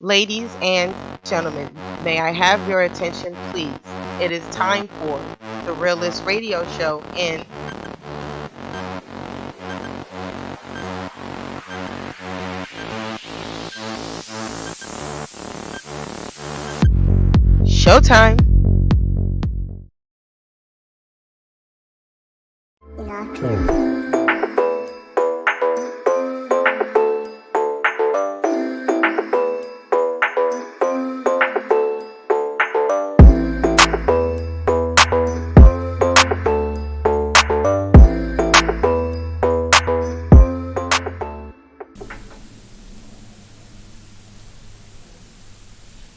Ladies and gentlemen, may I have your attention, please? It is time for the Realist Radio Show in Showtime.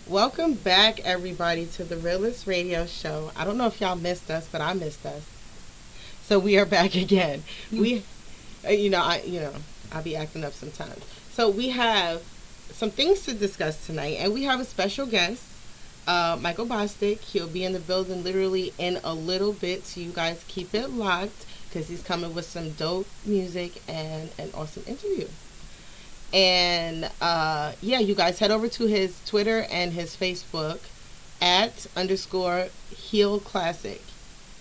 Welcome back, everybody, to the Realist Radio Show. I don't know if y'all missed us, but I missed us. So we are back again. I'll be acting up sometimes. So we have some things to discuss tonight, and we have a special guest, Michael Bostic. He'll be in the building literally in a little bit, so you guys keep it locked because he's coming with some dope music and an awesome interview. And you guys head over to his Twitter and his Facebook @_Heel Classic.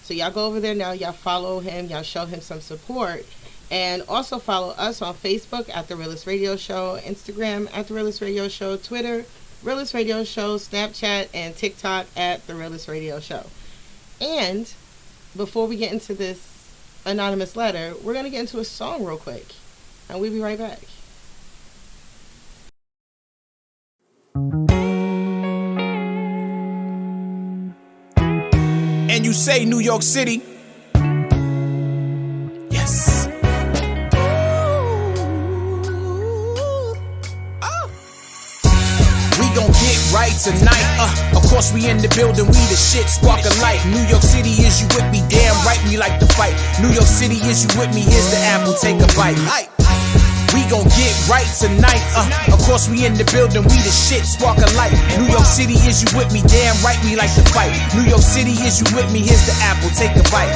So y'all go over there now, y'all follow him, y'all show him some support. And also follow us on Facebook at The Realist Radio Show, Instagram at The Realist Radio Show, Twitter, Realist Radio Show, Snapchat, and TikTok at The Realist Radio Show. And before we get into this anonymous letter, we're going to get into a song real quick. And we'll be right back. And you say New York City? Yes. We gon' get right tonight. Of course we in the building, we the shit, spark a light. New York City, is you with me? Damn right, we like to fight. New York City, is you with me? Here's the apple, take a bite. We gon' get right tonight. Of course we in the building, we the shit, spark a light. New York City, is you with me? Damn right, we like to fight. New York City, is you with me? Here's the apple, take a bite.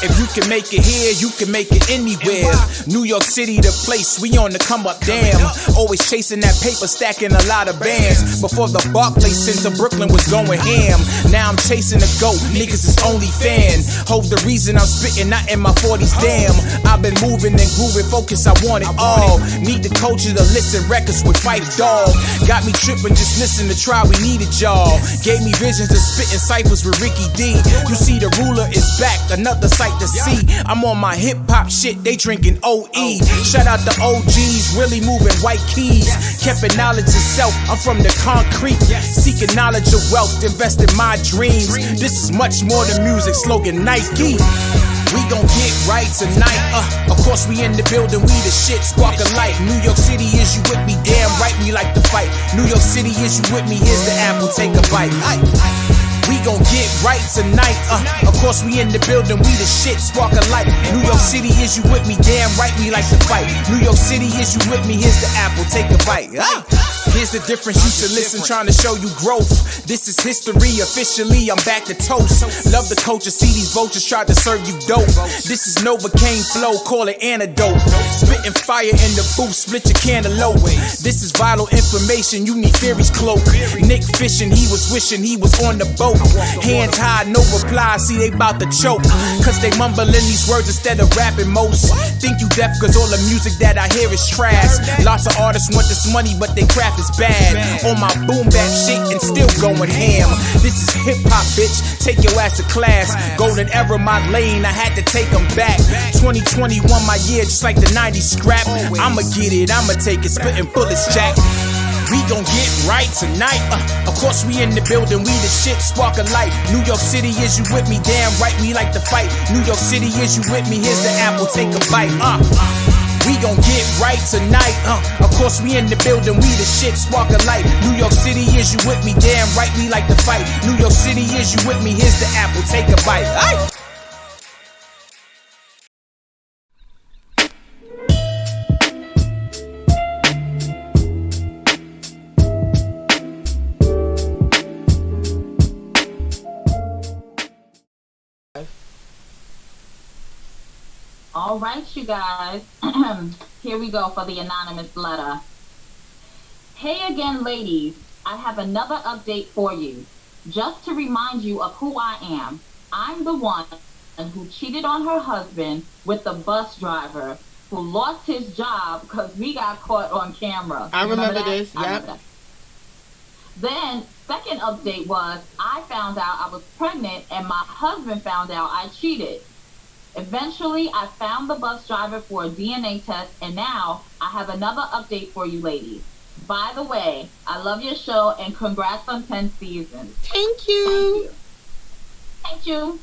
If you can make it here, you can make it anywhere. New York City, the place, we on the come up, damn. Always chasing that paper, stacking a lot of bands. Before the Barclays Center, Brooklyn was going ham. Now I'm chasing the GOAT, niggas is only fan. Hope the reason I'm spitting, not in my 40s, damn. I've been moving and grooving, focus, I want it all. Need the culture to listen records with Fife Dog. Got me tripping, just listen to try, we needed y'all. Gave me visions of spitting ciphers with Ricky D. You see the ruler is back, another sight to see. I'm on my hip hop shit, they drinking OE. Shout out the OGs, really moving white keys. Keeping knowledge itself, I'm from the concrete. Seeking knowledge of wealth, invest in my dreams. This is much more than music, slogan Nike. We gon' get right tonight. Of course we in the building, we the shit, spark a light. New York City, is you with me? Damn right, we like to fight. New York City, is you with me? Here's the apple, take a bite. We gon' get right tonight. Of course we in the building, we the shit, spark a light. New York City, is you with me? Damn right, we like to fight. New York City, is you with me? Here's the apple, take a bite. Here's the difference, you should listen, trying to show you growth. This is history, officially, I'm back to toast. Love the culture, see these vultures try to serve you dope. This is Novocaine flow, call it antidote. Spitting fire in the booth, split your cantaloupe. This is vital information, you need theories cloak. Nick fishing, he was wishing he was on the boat. Hands high, no reply, see they bout to choke. Cause they mumbling these words instead of rapping most. Think you deaf cause all the music that I hear is trash. Lots of artists want this money but they craft is bad. On my boom bap shit and still going ham. This is hip hop, bitch, take your ass to class. Golden era my lane, I had to take them back. 2021 my year just like the 90s scrap. I'ma get it, I'ma take it, spitting bullets, Jack. We gon' get right tonight. Of course we in the building, we the shit, spark a light. New York City, is you with me? Damn right, we like to fight. New York City, is you with me? Here's the apple, take a bite. We gon' get right tonight. Of course we in the building, we the shit, spark a light. New York City, is you with me? Damn right, we like to fight. New York City, is you with me? Here's the apple, take a bite. All right, you guys. Here we go for the anonymous letter. Hey again, ladies. I have another update for you. Just to remind you of who I am. I'm the one who cheated on her husband with the bus driver who lost his job because we got caught on camera. I remember that? this. I Yep. remember that. Then, second update was I found out I was pregnant and my husband found out I cheated. Eventually, I found the bus driver for a DNA test, and now I have another update for you ladies. By the way, I love your show and congrats on 10 seasons. Thank you. Thank you.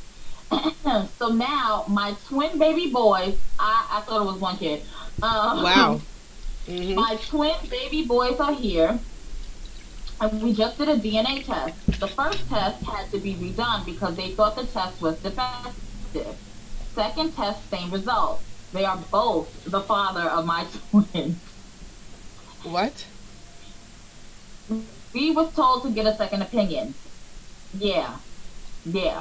So now, my twin baby boys, I thought it was one kid. Wow. Mm-hmm. My twin baby boys are here. And we just did a DNA test. The first test had to be redone because they thought the test was defective. Second test, same result. They are both the father of my twins. What? We was told to get a second opinion. Yeah. We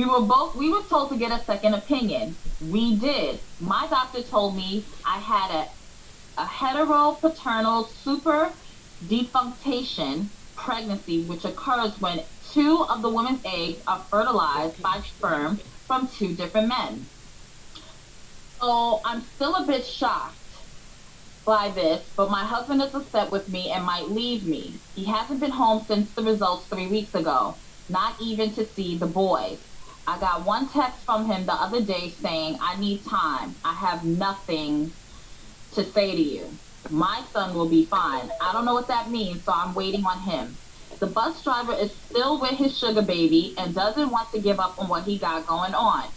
were told to get a second opinion. We did. My doctor told me I had a heteropaternal super defunctation pregnancy, which occurs when two of the woman's eggs are fertilized by sperm from two different men. So I'm still a bit shocked by this, but my husband is upset with me and might leave me. He hasn't been home since the results 3 weeks ago, not even to see the boys. I got one text from him the other day saying, I need time. I have nothing to say to you. My son will be fine. I don't know what that means, so I'm waiting on him. The bus driver is still with his sugar baby and doesn't want to give up on what he got going on.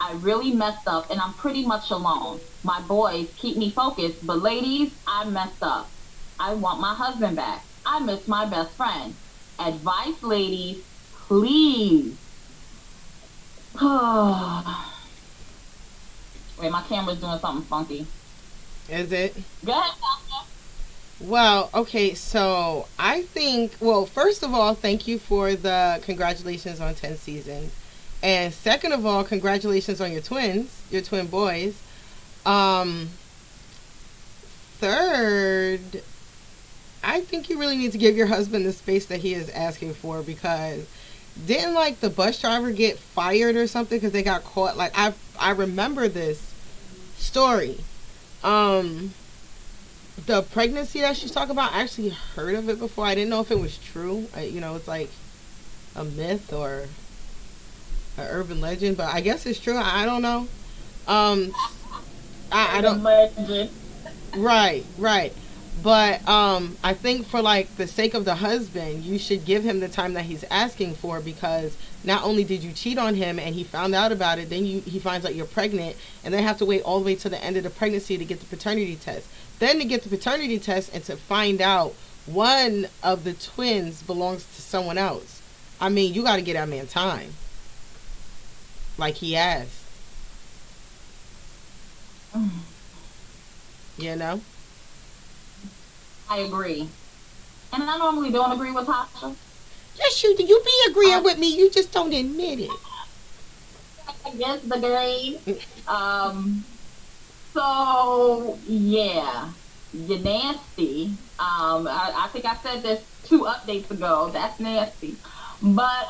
I really messed up and I'm pretty much alone. My boys keep me focused, but ladies, I messed up. I want my husband back. I miss my best friend. Advice, ladies, please. Wait, my camera's doing something funky. Is it? Go ahead, Tasha. Well, okay, so I think, well, first of all, thank you for the congratulations on 10 seasons. And second of all, congratulations on your twins, your twin boys. Third, I think you really need to give your husband the space that he is asking for, because didn't like the bus driver get fired or something because they got caught? Like I remember this story. The pregnancy that she's talking about, I actually heard of it before. I didn't know if it was true. It's like a myth or an urban legend, but I guess it's true. I don't know. I don't. Right. But I think for like the sake of the husband, you should give him the time that he's asking for, because not only did you cheat on him and he found out about it, then he finds out you're pregnant, and then have to wait all the way to the end of the pregnancy to get the paternity test. Then to get the paternity test and to find out one of the twins belongs to someone else. I mean, you got to get that man time, like he asked. You know? I agree. And I normally don't agree with Tasha. Yes, you do. You be agreeing with me. You just don't admit it. I guess the grade. So, yeah. You're nasty. I think I said this 2 updates ago. That's nasty. But,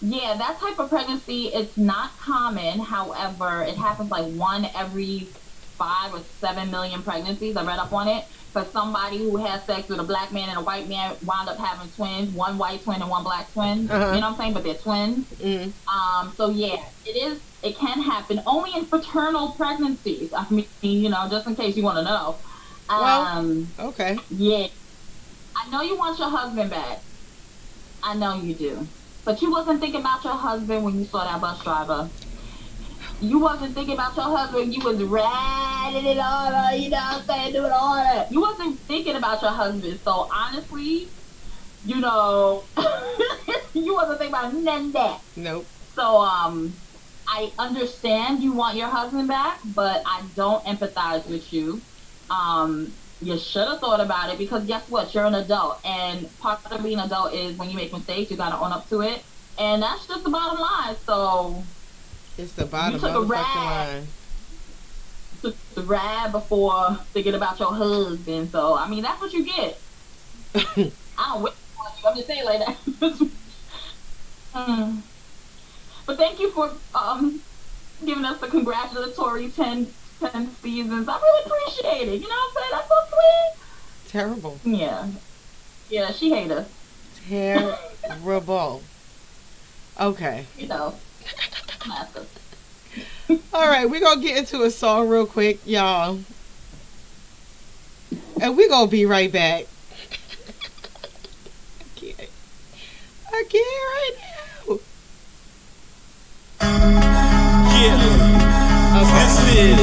yeah, that type of pregnancy, it's not common. However, it happens like 1 every 5 or 7 million pregnancies. I read up on it. For somebody who has sex with a black man and a white man wound up having twins, 1 white twin and 1 black twin. Uh-huh. You know what I'm saying? But they're twins. Mm. So yeah, it can happen only in fraternal pregnancies. I mean, just in case you want to know. Okay. Yeah. I know you want your husband back. I know you do. But you wasn't thinking about your husband when you saw that bus driver. You wasn't thinking about your husband. You was riding it all, doing all that. You wasn't thinking about your husband. So honestly, you wasn't thinking about none of that. Nope. So I understand you want your husband back, but I don't empathize with you. You should have thought about it, because guess what? You're an adult, and part of being an adult is when you make mistakes, you gotta own up to it, and that's just the bottom line. So. It's the bottom motherfucking line. the ride before thinking about your husband. So, I mean, that's what you get. I don't wish on you. I'm just saying like that. But thank you for giving us the congratulatory 10 seasons. I really appreciate it. You know what I'm saying? That's so sweet. Terrible. Yeah. Yeah, she hates us. Terrible. Okay. You know. All right, we're going to get into a song real quick, y'all. And we're going to be right back. I can't right now. Yeah. Okay. This is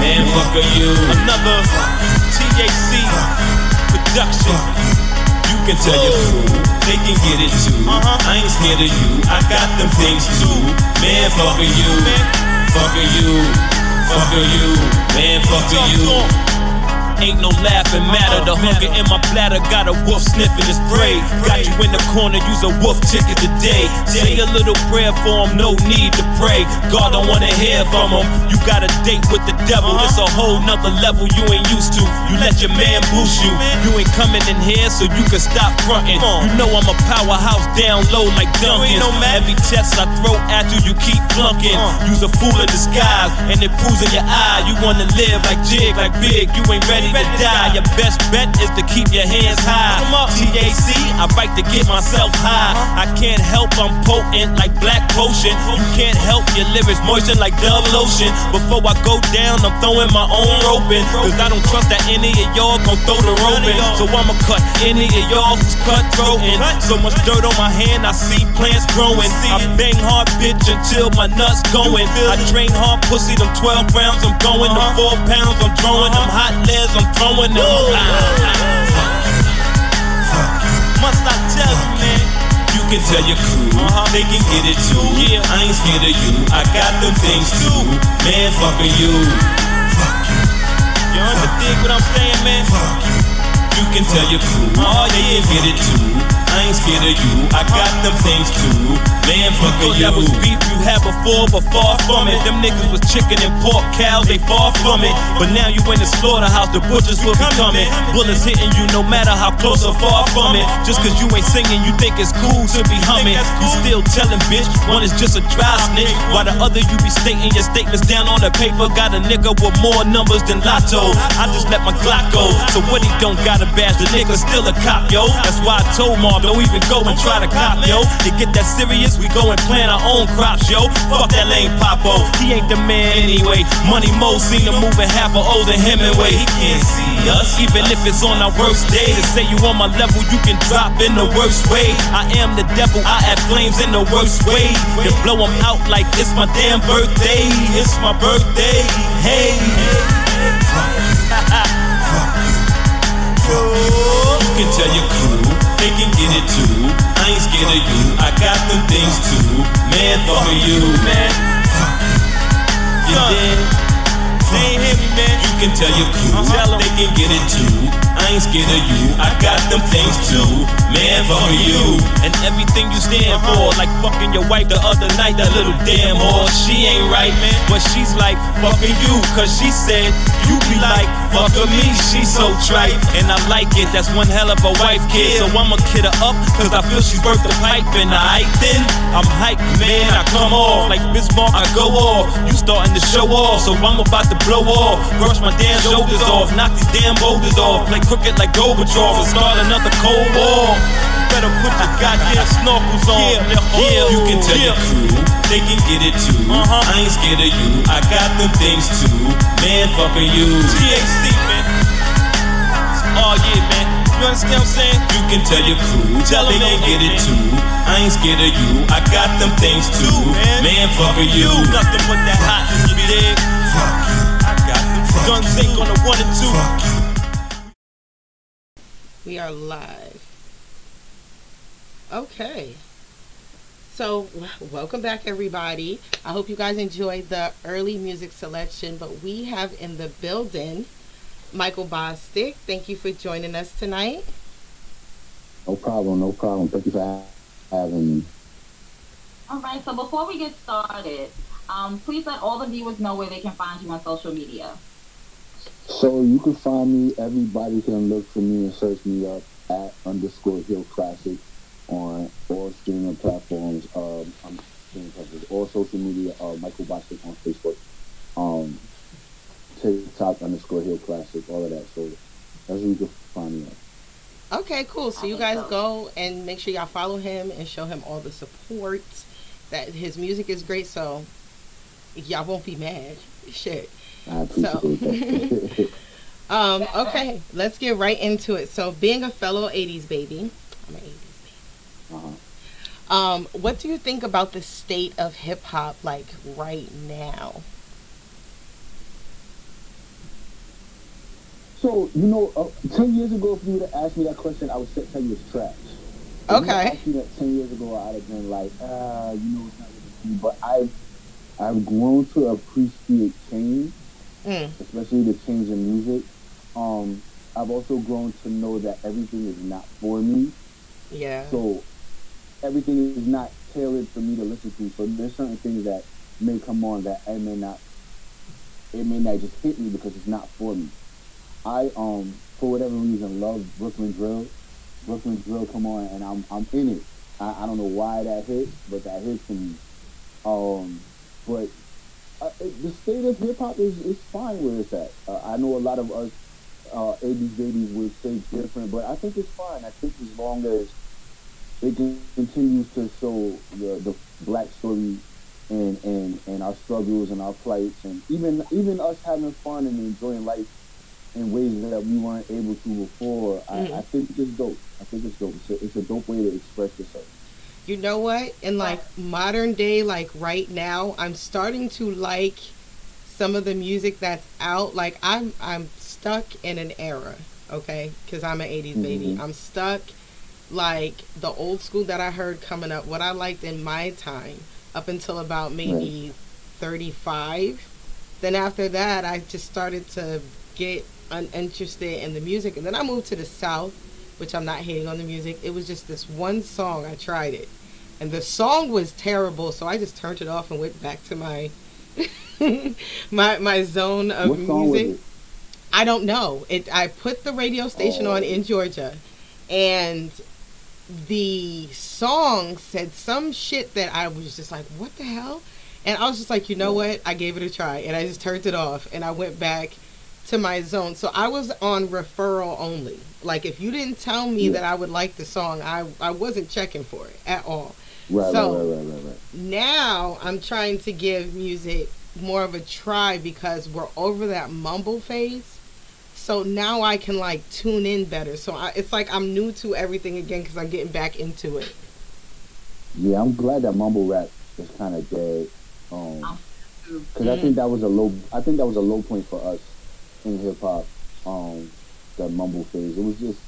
Man Fuck You. Another THC production. You can tell your crew, they can get it too. I ain't scared of you, I got them things too. Man fuck you, fuck you, fuck you, man fuck you. Ain't no laughing matter, the hunger in my bladder got a wolf sniffing his prey. Got you in the corner, use a wolf ticket today. Say a little prayer for him, no need to pray. God don't wanna hear from him. You got a date with the devil, it's a whole nother level you ain't used to. You let your man boost you. You ain't coming in here so you can stop fronting. You know I'm a powerhouse down low like Duncan. Every test I throw at you, you keep flunking. Use a fool in disguise and it pulls in your eye. You wanna live like Jig, like Big, you ain't ready to die. Your best bet is to keep your hands high. TAC, I fight to get myself high. I can't help, I'm potent like black potion. You can't help, your lyrics moisten like Dove lotion. Before I go down, I'm throwing my own rope in, cause I don't trust that any of y'all gon' throw the rope in. So I'ma cut any of y'all who's cutthroatin'. So much dirt on my hand, I see plants growing. I bang hard bitch until my nuts going. I train hard pussy, them 12 rounds I'm going. Them 4 pounds I'm throwing, them hot legs I'm throwing them. Must I tell you, man? You can tell your crew, they can get it too. Yeah, I ain't scared of you, I got them things too. Man, fucking you. You understand what I'm saying, man? You can tell your crew, they can get it too. I ain't scared of you, I got them things too. Man, fucking you. That was beef you had before, but far from it. Them niggas was chicken and pork cows, they far from it. But now you in the slaughterhouse, the butchers will be coming. Bullets hitting you no matter how close or far from it. Just cause you ain't singing, you think it's cool to be humming. You still telling bitch, one is just a dry snitch, while the other you be stating your statements down on the paper. Got a nigga with more numbers than Lotto. I just let my Glock go, so what he don't got a badge, the nigga still a cop, yo. That's why I told Marv, don't even go and try to cop, yo. To get that serious, we go and plant our own crops, yo. Fuck that lame Popo, he ain't the man anyway. Money Mo seen him moving half a older Hemingway. He can't see us, even if it's on our worst day. To say you on my level, you can drop in the worst way. I am the devil, I add flames in the worst way. To blow them out like it's my damn birthday. It's my birthday, hey. You can tell your crew, they can get it too. I ain't scared of you, I got them things too. Man, fuck you, man. You dead? They ain't hear me, man. You can tell your crew, they can get it too. I ain't scared of you, I got them things too. Man, fuck you. And everything you stand for, like fucking your wife the other night, that little damn whore. She ain't right, man, but she's like fucking you, cause she said you be like fucking me. She's so trite, and I like it. That's one hell of a wife, kid. So I'ma kid her up, cause I feel she's worth the pipe. And I then I'm hyped, man. I come off like Bismarck, I go off. You starting to show off, so I'm about to blow off. Brush my damn shoulders off, knock these damn boulders off. Play crooked like Gorbachev and start another Cold War. Better put your goddamn snorkels on. Yeah, you can tell your crew, they can get it too. I ain't scared of you, I got them things too. Man, fucking you. THC, man. Oh yeah, man. You understand what I'm saying? You can tell your crew, they can get it too. I ain't scared of you, I got them things too. Man, fucking you. Nothing but that hot, you dig? I got them guns ain't on the 1 and 2. We are live. Okay. So, welcome back, everybody. I hope you guys enjoyed the early music selection, but we have in the building Michael Bostic. Thank you for joining us tonight. No problem, no problem. Thank you for having me. All right, so before we get started, Please let all the viewers know where they can find you on social media. So you can find me. Everybody can look for me and search me up at underscore Hill Classic on all streaming platforms. I'm streaming platforms, all social media. Michael Bostic on Facebook. Um, TikTok underscore Hill Classic. All of that. So that's where you can find me at. Okay, cool. So I you think guys so. go and make sure y'all follow him and show him all the support. That his music is great, so y'all won't be mad. Shit. I So, appreciate that. okay, let's get right into it. So, being a fellow '80s baby, I'm an '80s uh-huh. baby. What do you think about the state of hip hop like right now? So, 10 years ago, if you would have asked me that question, I would tell you it's trash. If you would have Okay. asked me that 10 years ago, I'd have been like, it's not really me. But I've grown to appreciate change, Mm, especially the change in music. I've also grown to know that everything is not for me. yeah. So, everything is not tailored for me to listen to. So, there's certain things that may come on that it may not just hit me because it's not for me. I for whatever reason love Brooklyn drill. Brooklyn drill come on and I'm in it. I don't know why that hits, but that hits for me. But the state of hip hop is fine where it's at. I know a lot of us 80s babies would say different, but I think it's fine. I think as long as it continues to show the black story and our struggles and our plights and even us having fun and enjoying life in ways that we weren't able to before. I Mm. think it's dope. I think it's dope. It's a dope way to express yourself. You know what? In like modern day, like right now, I'm starting to like some of the music that's out. Like I'm stuck in an era, okay? Because I'm an '80s baby. Mm-hmm. I'm stuck like the old school that I heard coming up. What I liked in my time up until about Right. maybe 35. Then after that, I just started to get uninterested in the music, and then I moved to the South, which I'm not hating on the music. It was just this one song. I tried it, and the song was terrible, so I just turned it off and went back to my my zone of What song was music. it? I don't know. It. I put the radio station on Oh, in Georgia, and the song said some shit that I was just like, what the hell? And I was just like, you know yeah, what? I gave it a try, and I just turned it off, and I went back to my zone. So I was on referral only. Like if you didn't tell me yeah. that I would like the song, I wasn't checking for it at all. Right, right, right, So right, right, right. now I'm trying to give music more of a try because we're over that mumble phase. So now I can like tune in better. So it's like I'm new to everything again because I'm getting back into it. Yeah, I'm glad that mumble rap is kind of dead. Um, Because I Mm, think that was a low. I think that was a low point for us in hip hop. That mumble phase. It was just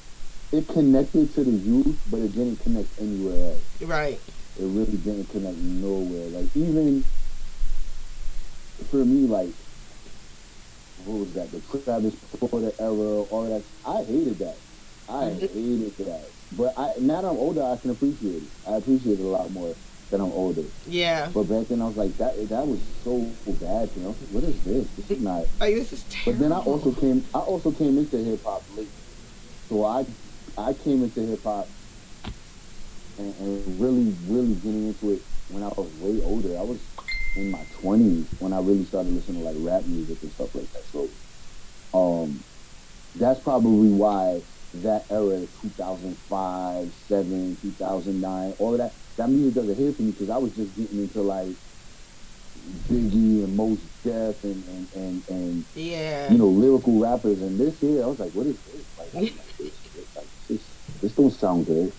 it connected to the youth, but it didn't connect anywhere else. right. It really didn't connect nowhere. Like even for me, like what was that? The Travis Porter era, all of that. I hated that. I Mhm. hated that. But now that I'm older, I can appreciate it. I appreciate it a lot more that I'm older. Yeah. But back then, I was like, that was so bad to me. I was like, what is this? This is not. Like this is But then terrible. I also came into hip hop late. So I came into hip hop and really, really getting into it when I was way older. I was in my 20s when I really started listening to like rap music and stuff like that. So um, that's probably why that era, 2005, 7, 2009, all of that music doesn't hit for me because I was just getting into like Biggie and Mos Def and Yeah. lyrical rappers. And this year, I was like, what is this? Like, I don't like this. Like, this don't sound good.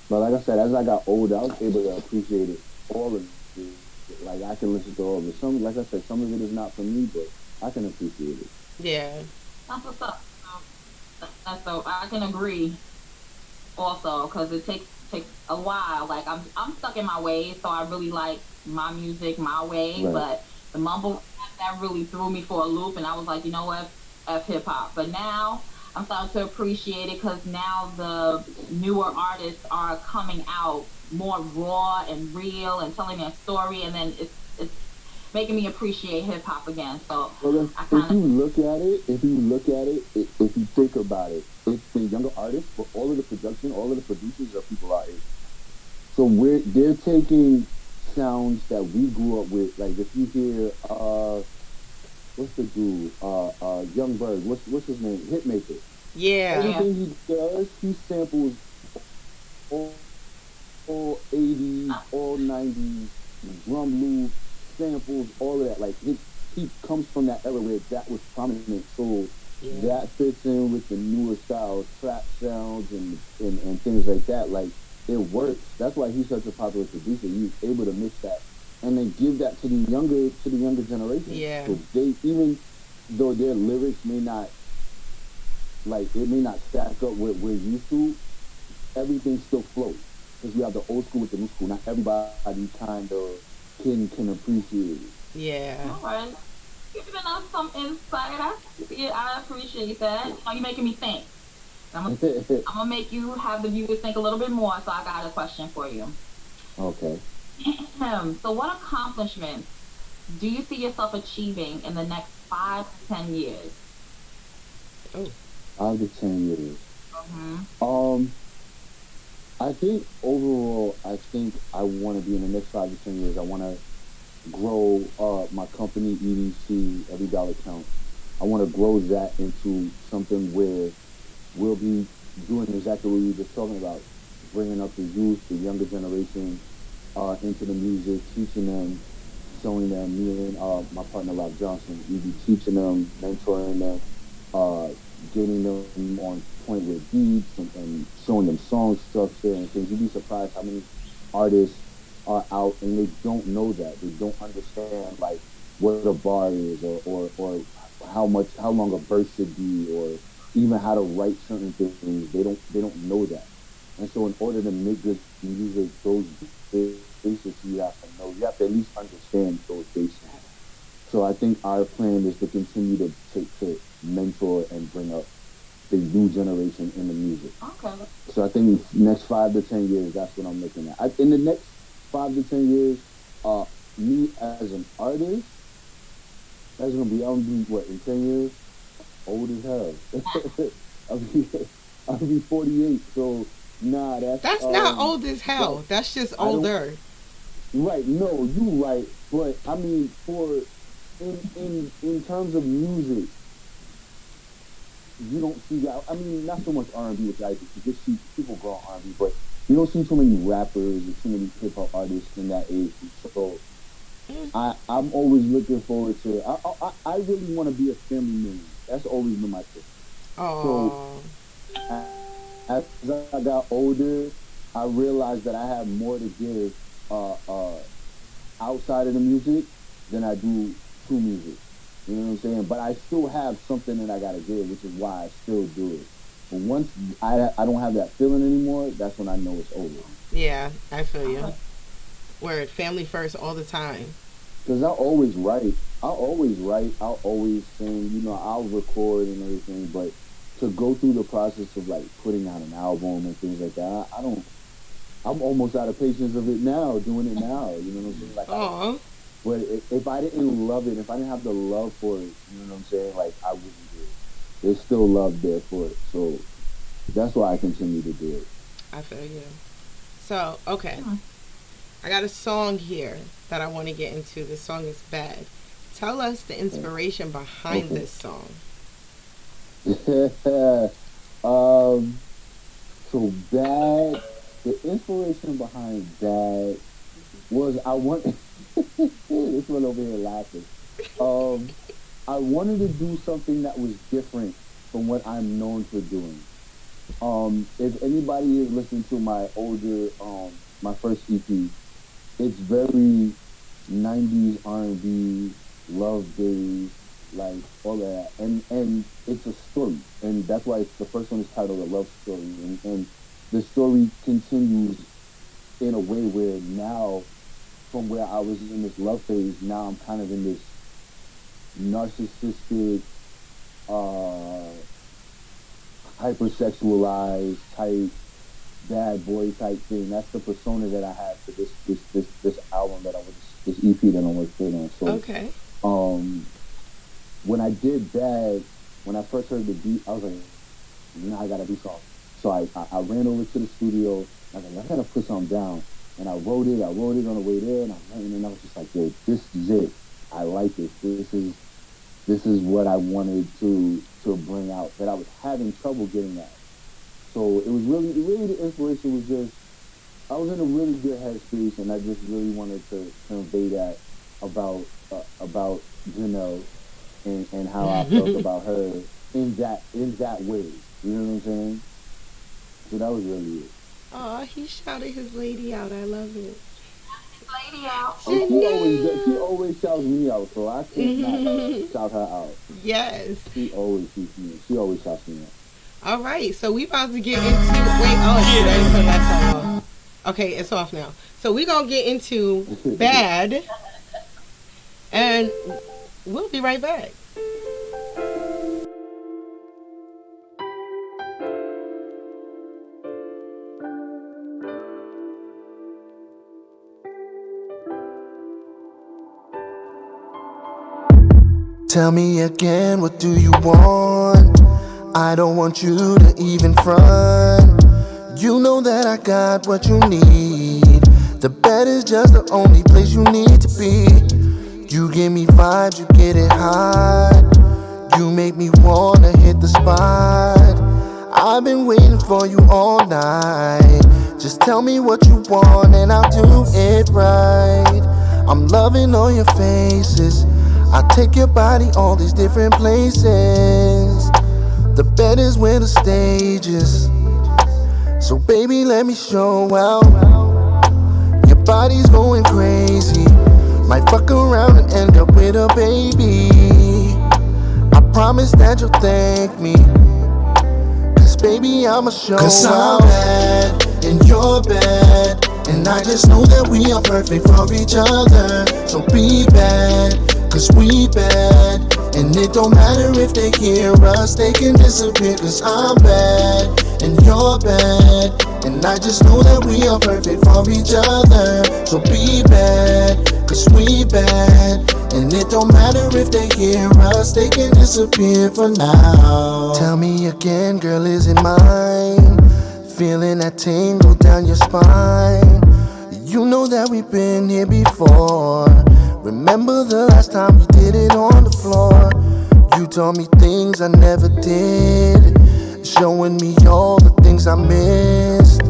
But like I said, as I got older, I was able to appreciate it, all of it. Like I can listen to all of it. Like I said, some of it is not for me, but I can appreciate it. Yeah. that's what's up. That's so I can agree also because it takes a while. Like I'm stuck in my ways, so I really like my music my way. Right. But the mumble rap, that really threw me for a loop, and I was like, you know what, f hip hop. But now I'm starting to appreciate it because now the newer artists are coming out more raw and real and telling their story, and then it's making me appreciate hip hop again. So Well, I if kind you of look at it, if you think about it, it's the younger artists, but all of the production, all of the producers are people our age. So they're taking sounds that we grew up with. Like if you hear what's the dude? Young Bird. What's his name? Hitmaker. Yeah. yeah. Everything he does, he samples all, all 80s, all 90s, drum loop, samples, all of that. Like he comes from that era where that was prominent. So Yeah. that fits in with the newer styles, trap sounds and things like that. Like it works. That's why he's such a popular producer. He's able to mix that and then give that to the younger generation. Yeah. So they, even though their lyrics may not, like, it may not stack up with we're used to, everything still floats. Because we have the old school with the new school. Not everybody kind of can appreciate it. Yeah. All right. Giving us some insight. I appreciate that. You're making me think. I'm gonna make you have the viewers think a little bit more. So I got a question for you. Okay. So what accomplishments do you see yourself achieving in the next 5 to 10 years? Oh. 5 to 10 years. Mm-hmm. I think overall, I think I want to be in the next 5 to 10 years. I want to grow my company EDC Every Dollar Counts. I want to grow that into something where we'll be doing exactly what you were just talking about, bringing up the youth, the younger generation into the music, teaching them, showing them. Me and my partner Rob Johnson, we be teaching them, mentoring them, getting them on point with beats and showing them song structure and things. You'd be surprised how many artists are out and they don't know that. They don't understand like what a bar is or how long a verse should be or even how to write certain things. They don't know that. And so in order to make good music, those basics you have to know. You have to at least understand those basics. So I think our plan is to continue to mentor and bring up the new generation in the music. Okay. So I think next 5 to 10 years, that's what I'm looking at. In the next 5 to 10 years, me as an artist, I'm gonna be what in 10 years, old as hell. I'll be I'll be 48. So nah, That's not old as hell. That's just older. Right? No, you right. But I mean, in terms of music, you don't see that. I mean, not so much R&B, which I do. You just see people grow on R&B, but you don't see too many rappers or too many hip hop artists in that age. So I'm always looking forward to. I really want to be a family man. That's always been my thing. Oh. So as I got older, I realized that I have more to give outside of the music than I do to music. You know what I'm saying? But I still have something that I gotta give, which is why I still do it. But once I don't have that feeling anymore, that's when I know it's over. Yeah, I feel you. Word, family first all the time. Because I'll always write. I'll always sing. You know, I'll record and everything. But to go through the process of like putting out an album and things like that, I don't. I'm almost out of patience of it now, doing it now. You know what I'm saying? Like, but if I didn't love it, if I didn't have the love for it, you know what I'm saying? Like, I wouldn't do it. There's still love there for it. So that's why I continue to do it. I feel you. So, okay. I got a song here that I want to get into. This song is Bad. Tell us the inspiration behind this song. So Bad, the inspiration behind Bad was I want this one over here laughing. I wanted to do something that was different from what I'm known for doing. If anybody is listening to my older, my first EP, it's very 90s R&B, love days, like all of that, and it's a story, and that's why the first one is titled A Love Story, and the story continues in a way where now, from where I was in this love phase, now I'm kind of in this narcissistic, hypersexualized type bad boy type thing. That's the persona that I had for this album that I was this EP that I'm working on. So Okay. When I did Bad, when I first heard the beat, I was like, I gotta do something. So I ran over to the studio. I was like, I gotta put something down. And I wrote it on the way there, and I was just like, yo, this is it. I like this. This is what I wanted to bring out, that I was having trouble getting at. So it was really the inspiration was just, I was in a really good headspace, and I just really wanted to convey that about Janelle and how I felt about her in that way. You know what I'm saying? So that was really it. Oh, he shouted his lady out. I love it. Lady out. Oh, she always shouts me out, so I can't not shout her out. Yes. She always shouts me. She always shouts me out. All right, so we about to get into I turn that song off. Okay, it's off now. So we gonna get into Bad, and we'll be right back. Tell me again, what do you want? I don't want you to even front. You know that I got what you need. The bed is just the only place you need to be. You give me vibes, you get it hot. You make me wanna hit the spot. I've been waiting for you all night. Just tell me what you want and I'll do it right. I'm loving all your faces. I take your body all these different places. The bed is where the stage is. So baby, let me show out. Your body's going crazy. Might fuck around and end up with a baby. I promise that you'll thank me. Cause baby, I'ma show out. Cause I'm bad and you're bad, and I just know that we are perfect for each other. So be bad, cause we bad. And it don't matter if they hear us, they can disappear. Cause I'm bad and you're bad, and I just know that we are perfect for each other. So be bad, cause we bad. And it don't matter if they hear us, they can disappear for now. Tell me again, girl, is it mine? Feeling that tingle down your spine. You know that we've been here before. Remember the last time we did it on the floor? You told me things I never did, showing me all the things I missed.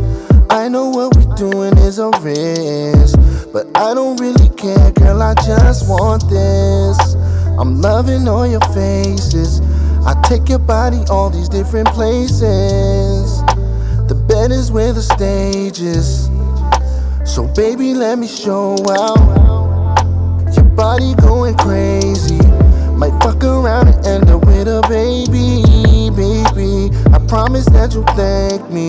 I know what we're doing is a risk, but I don't really care, girl, I just want this. I'm loving all your faces. I take your body all these different places. The bed is where the stage is. So baby, let me show out. Your body going crazy. Might fuck around and end up with a baby. I promise that you'll thank me.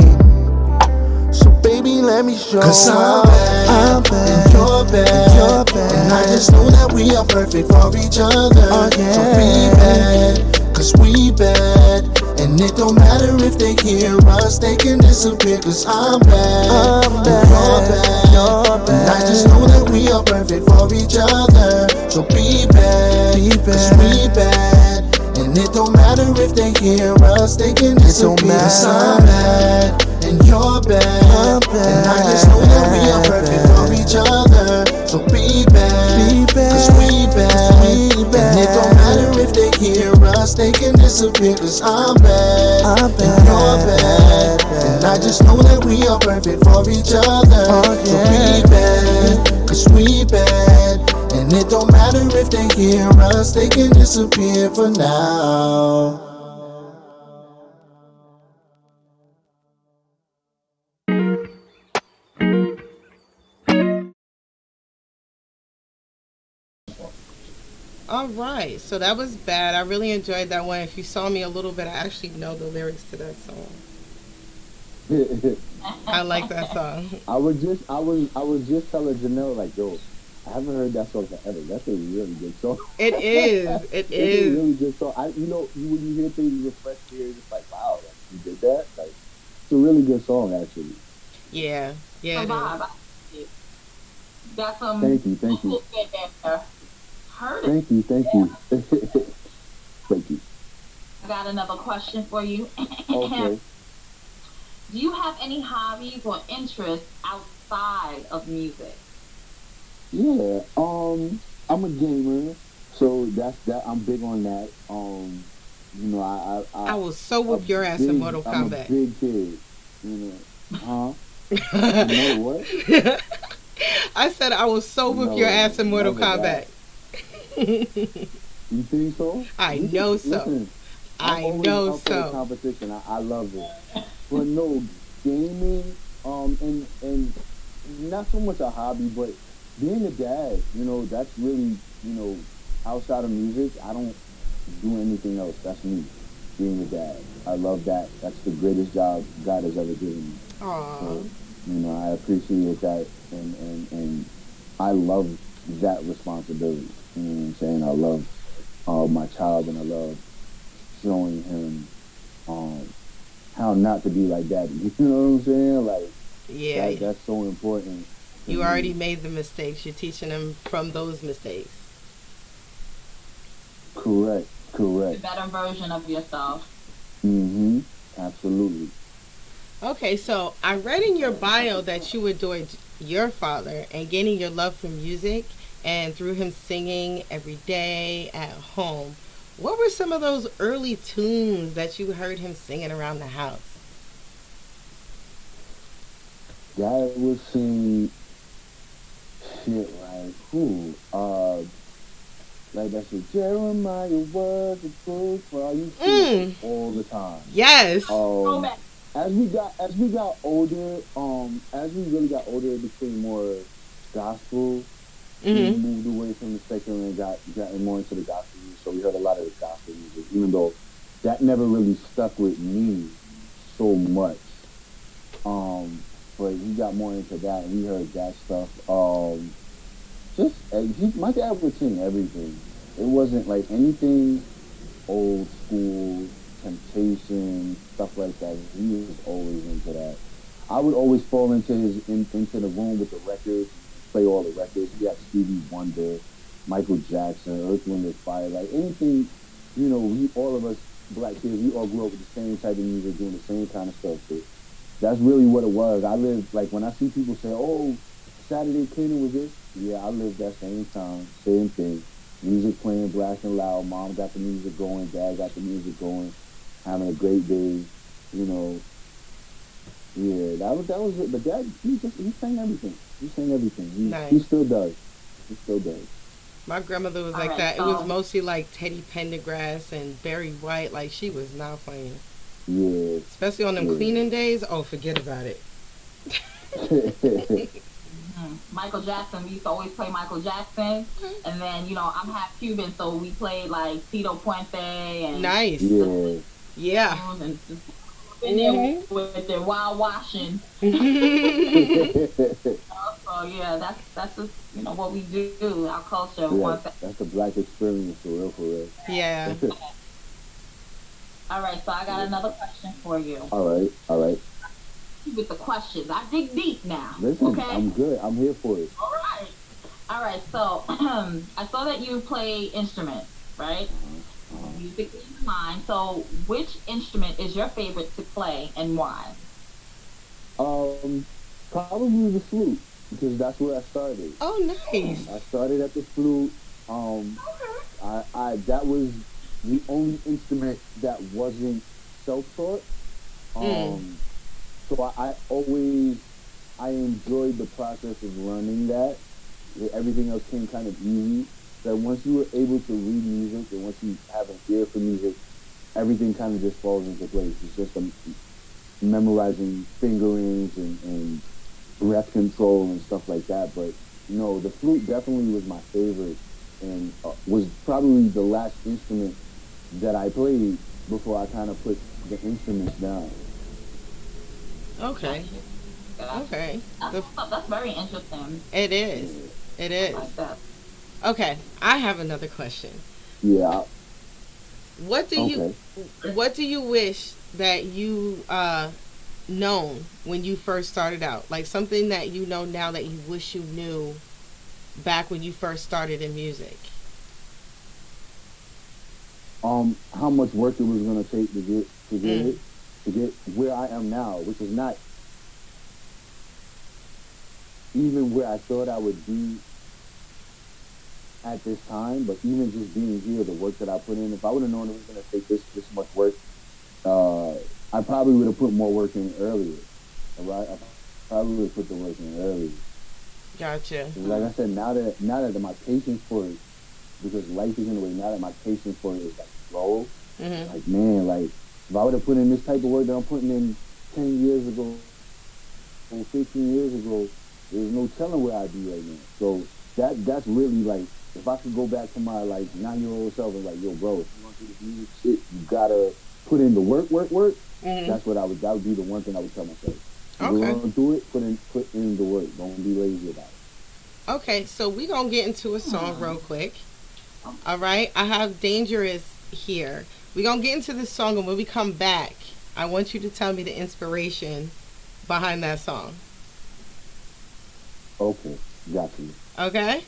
So baby, let me show out. Cause I'm bad, and you're bad, and I just know that we are perfect for each other. So be bad, cause we bad. And it don't matter if they hear us, they can disappear. Cause I'm bad, and you're bad, and I just know that we are perfect for each other. So be bad, cause we bad. And it don't matter if they hear us, they can disappear. Cause I'm bad, and you're bad, and I just know that we are perfect for each other. So be bad, cause we bad. And it don't matter if they hear us, they can disappear. Cause I'm bad, and you're bad, and I just know that we are perfect for each other. So be bad, cause we bad. And it don't matter if they hear us, they can disappear for now. All right, so that was Bad. I really enjoyed that one. If you saw me a little bit, I actually know the lyrics to that song. I like that song. I was just telling Janelle, like, yo, I haven't heard that song forever. That's a really good song. It is. It is. It's a really good song. When you hear things refresh here, it's just like, wow, like, you did that? Like, it's a really good song, actually. Yeah. Yeah, it is. Got some. Thank you. There. Heard it. Thank you. Thank you. I got another question for you. Okay. Do you have any hobbies or interests outside of music? Yeah. I'm a gamer, so that's that. I'm big on that. I will so whoop your ass in Mortal Kombat. I'm a big kid. Huh? You know what? I said I will so whoop your ass in Mortal Kombat. You think so? I know so. Listen, I know up for the so. competition. I love it. But no, gaming, and not so much a hobby, but being a dad, that's really, outside of music, I don't do anything else. That's me, being a dad. I love that. That's the greatest job God has ever given me. Aww. So, I appreciate that, and I love that responsibility. You know what I'm saying? I love my child, and I love showing him how not to be like daddy. You know what I'm saying? Like, yeah, that's so important. You already made the mistakes. You're teaching them from those mistakes. Correct. A better version of yourself. Mm-hmm. Absolutely. Okay, so I read in your bio that you adored your father and gaining your love for music and through him singing every day at home. What were some of those early tunes that you heard him singing around the house? Dad would sing shit like that shit. Jeremiah was a book for all you sing all the time. Yes. As we got older, as we really got older, it became more gospel. We moved away from the secular and got more into the gospel music. So we heard a lot of the gospel music, even though that never really stuck with me so much. But we got more into that, and we heard that stuff. My dad would sing everything. It wasn't like anything old school, Temptation, stuff like that. He was always into that. I would always fall into into the room with the records, play all the records. We had Stevie Wonder, Michael Jackson, Earth, Wind, and Fire, like anything. All of us black kids, we all grew up with the same type of music, doing the same kind of stuff. So that's really what it was. I lived, like, when I see people say, "Oh, Saturday cleaning was this," yeah, I lived that same time, same thing. Music playing, blasting loud. Mom got the music going. Dad got the music going. Having a great day. Yeah, that was it. But Dad, he sang everything. Nice. He still does. My grandmother was like that. It was mostly like Teddy Pendergrass and Barry White. Like, she was not playing. Yeah. Especially on them cleaning days. Oh, forget about it. Michael Jackson. We used to always play Michael Jackson. And then, I'm half Cuban, so we played like Tito Puente and nice. Yeah. And in there with their wild washing. So yeah, that's just what we do, our culture. Yeah, that's a black experience for real. Yeah. All right, so I got another question for you. All right. With the questions, I dig deep now. Listen, okay? I'm good. I'm here for it. All right. So I saw that you play instruments, right? Music in mind. So which instrument is your favorite to play and why? Probably the flute, because that's where I started. Oh, nice. I started at the flute. I that was the only instrument that wasn't self-taught. So I enjoyed the process of learning that. Everything else came kind of easy. That once you were able to read music and once you have an ear for music, everything kind of just falls into place. It's just memorizing fingerings and breath control and stuff like that. But no, the flute definitely was my favorite and was probably the last instrument that I played before I kind of put the instruments down. Okay. That's very interesting. It is. Like that. Okay, I have another question. Yeah. What do you wish that you known when you first started out? Like something that you know now that you wish you knew back when you first started in music? How much work it was gonna take to get where I am now, which is not even where I thought I would be at this time, but even just being here, the work that I put in, if I would have known it was gonna take this much work, I probably would have put more work in earlier. Right? I probably would have put the work in earlier. Gotcha. Like I said, now that my patience for it, because life is in the way, now that my patience for it is like low, like man, like if I would have put in this type of work that I'm putting in 10 years ago or 15 years ago, there's no telling where I'd be right now. So that's really like, if I could go back to my like 9-year-old self and like, yo, bro, if you want to do this music shit, you gotta put in the work. That's what that would be the one thing I would tell myself. If you want to do it, put in the work. Don't be lazy about it. Okay, so we're going to get into a song real quick. All right? I have Dangerous here. We're going to get into this song, and when we come back, I want you to tell me the inspiration behind that song. Okay, got you. Okay?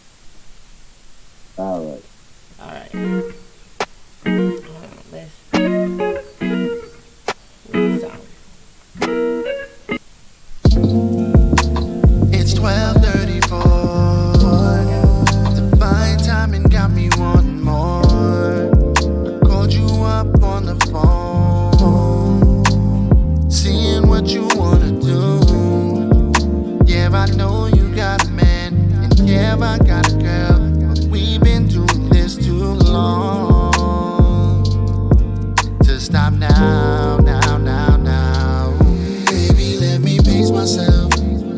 All right. All right. Where's the sound? It's 12:34. Divine timing got me wanting more. I called you up on the phone, seeing what you wanna do. Yeah, I know you got a man, and yeah, I got a girl, but we've been doing this too long to stop now. Baby, let me pace myself.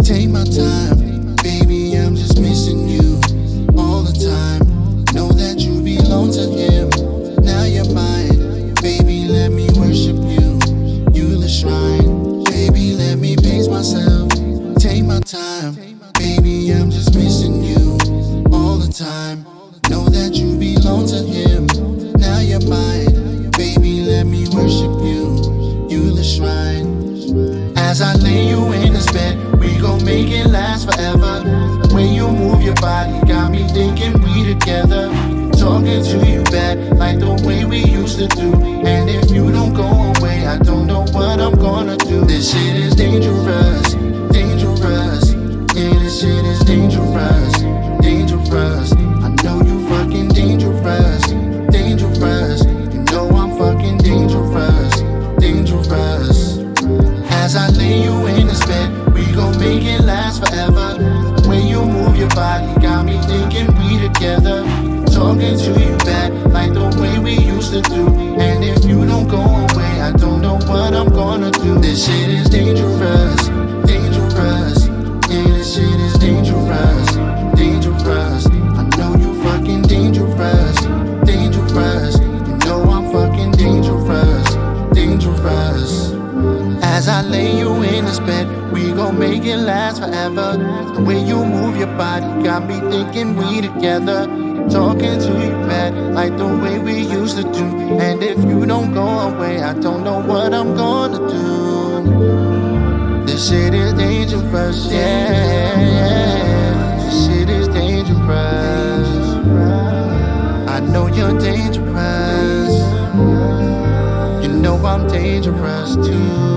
Take my time, baby, I'm just missing you all the time. Know that you belong to him, now you're mine. Baby, let me worship you, you the shrine. Baby, let me pace myself. Take my time, baby, I'm just missing you all the time. Know that you belong to him, now you're mine. Baby, let me worship you, you the shrine. As I lay you in this bed, we gon' make it last forever. The way you move your body got me thinking we together. Talking to you bad, like the way we used to do. And if you don't go away, I don't know what I'm gonna do. This shit is dangerous, dangerous. Yeah, this shit is dangerous, dangerous. I know you fucking dangerous, dangerous. You know I'm fucking dangerous, dangerous. As I lay you in this bed, we gon' make it last forever. The way you move your body got me thinking we together. Talking to you bad, like the way we used to do. And if you don't go away, I don't know what I'm gonna do. This shit is dangerous, dangerous. Yeah, this shit is dangerous, dangerous. I know you fucking dangerous, dangerous. You know I'm fucking dangerous, dangerous. As I lay you in this bed, we gon' make it last forever. The way you move your body got me thinking we together. Talking to you bad, like the way we used to do. And if you don't go away, I don't know what I'm gonna do. This shit is dangerous, yeah. This shit is dangerous. I know you're dangerous. You know I'm dangerous too.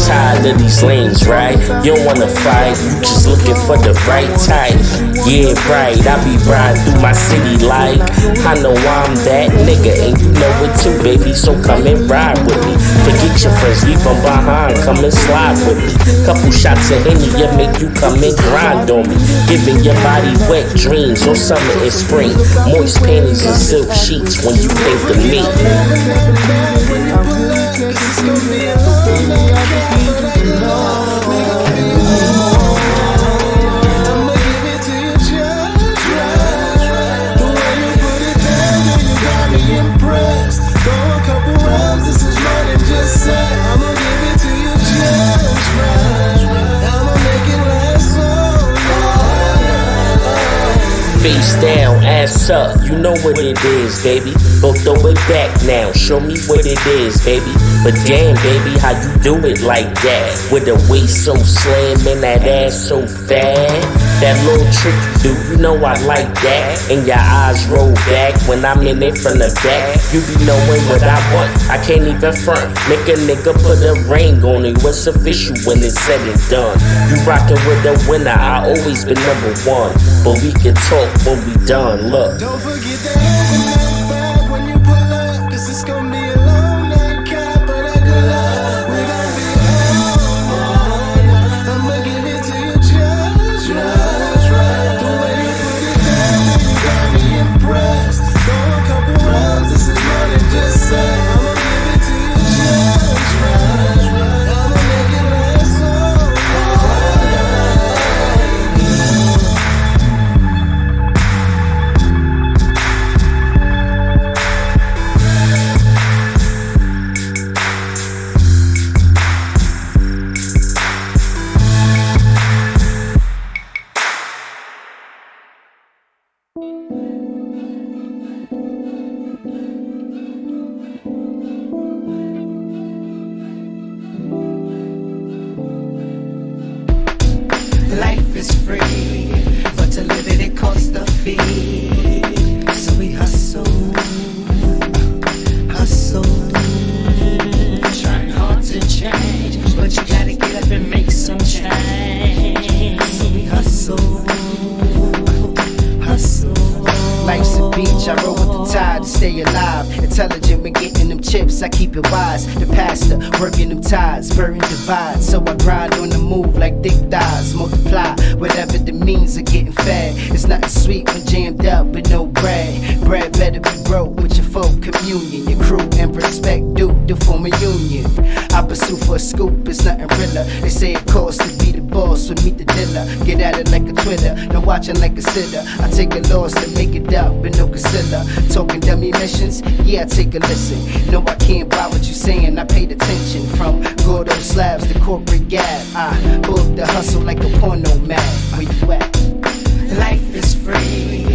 Tired of these lanes, right? You don't wanna fight, you just looking for the right type. Yeah, right, I be riding through my city like I know I'm that nigga, and you know it too, baby. So come and ride with me. Forget your friends, leave them behind, come and slide with me. Couple shots of Henny, yeah, make you come and grind on me. Giving your body wet dreams, no summer and spring. Moist panties and silk sheets when you think of me. I'ma give it face down, ass up, you know what it is, baby. Go throw it back now, show me what it is, baby. But damn, baby, how you do it like that? With the waist so slim and that ass so fat. That little trick you do, you know I like that. And your eyes roll back when I'm in it from the back. You be knowing what I want, I can't even front. Make a nigga put a ring on it, what's official when it's said and done. You rockin' with the winner, I always been number one. But we can talk when we done, look. Don't forget that bag when you pull up, cause it's gonna be a long night, cat, but a good luck. We gon' be all night. I'ma give it to you just right. The way you put it down, you got me impressed. Go a couple rounds, this is more than just sex. I'ma give it to you just right. I'ma make it last all night. Life is free, but to live it, it costs a fee. So we hustle, trying hard to change, but you gotta get up and make some change. So we hustle. Life's a beach, I roll with the tide to stay alive. Intelligent when getting them chips, I keep it wise. The pastor, working them tides, burning divides. So I grind on the move like thick thighs. Multiply, whatever the means of getting fed. It's nothing sweet when jammed up with no bread. Bread better be broke with your folk communion. Your crew and respect due to form a union. I pursue for a scoop, it's nothing realer. They say it costs to be the boss, so meet the dealer. Get at it like a Twitter, no watching like a sitter. I take a loss to make it up, but no concealer. Talking dummy missions, yeah, I take a listen. No, I can't buy what you saying, I paid attention. From Gordo slabs to corporate gab, I book the hustle like a porno mag. Where you at? Life is free,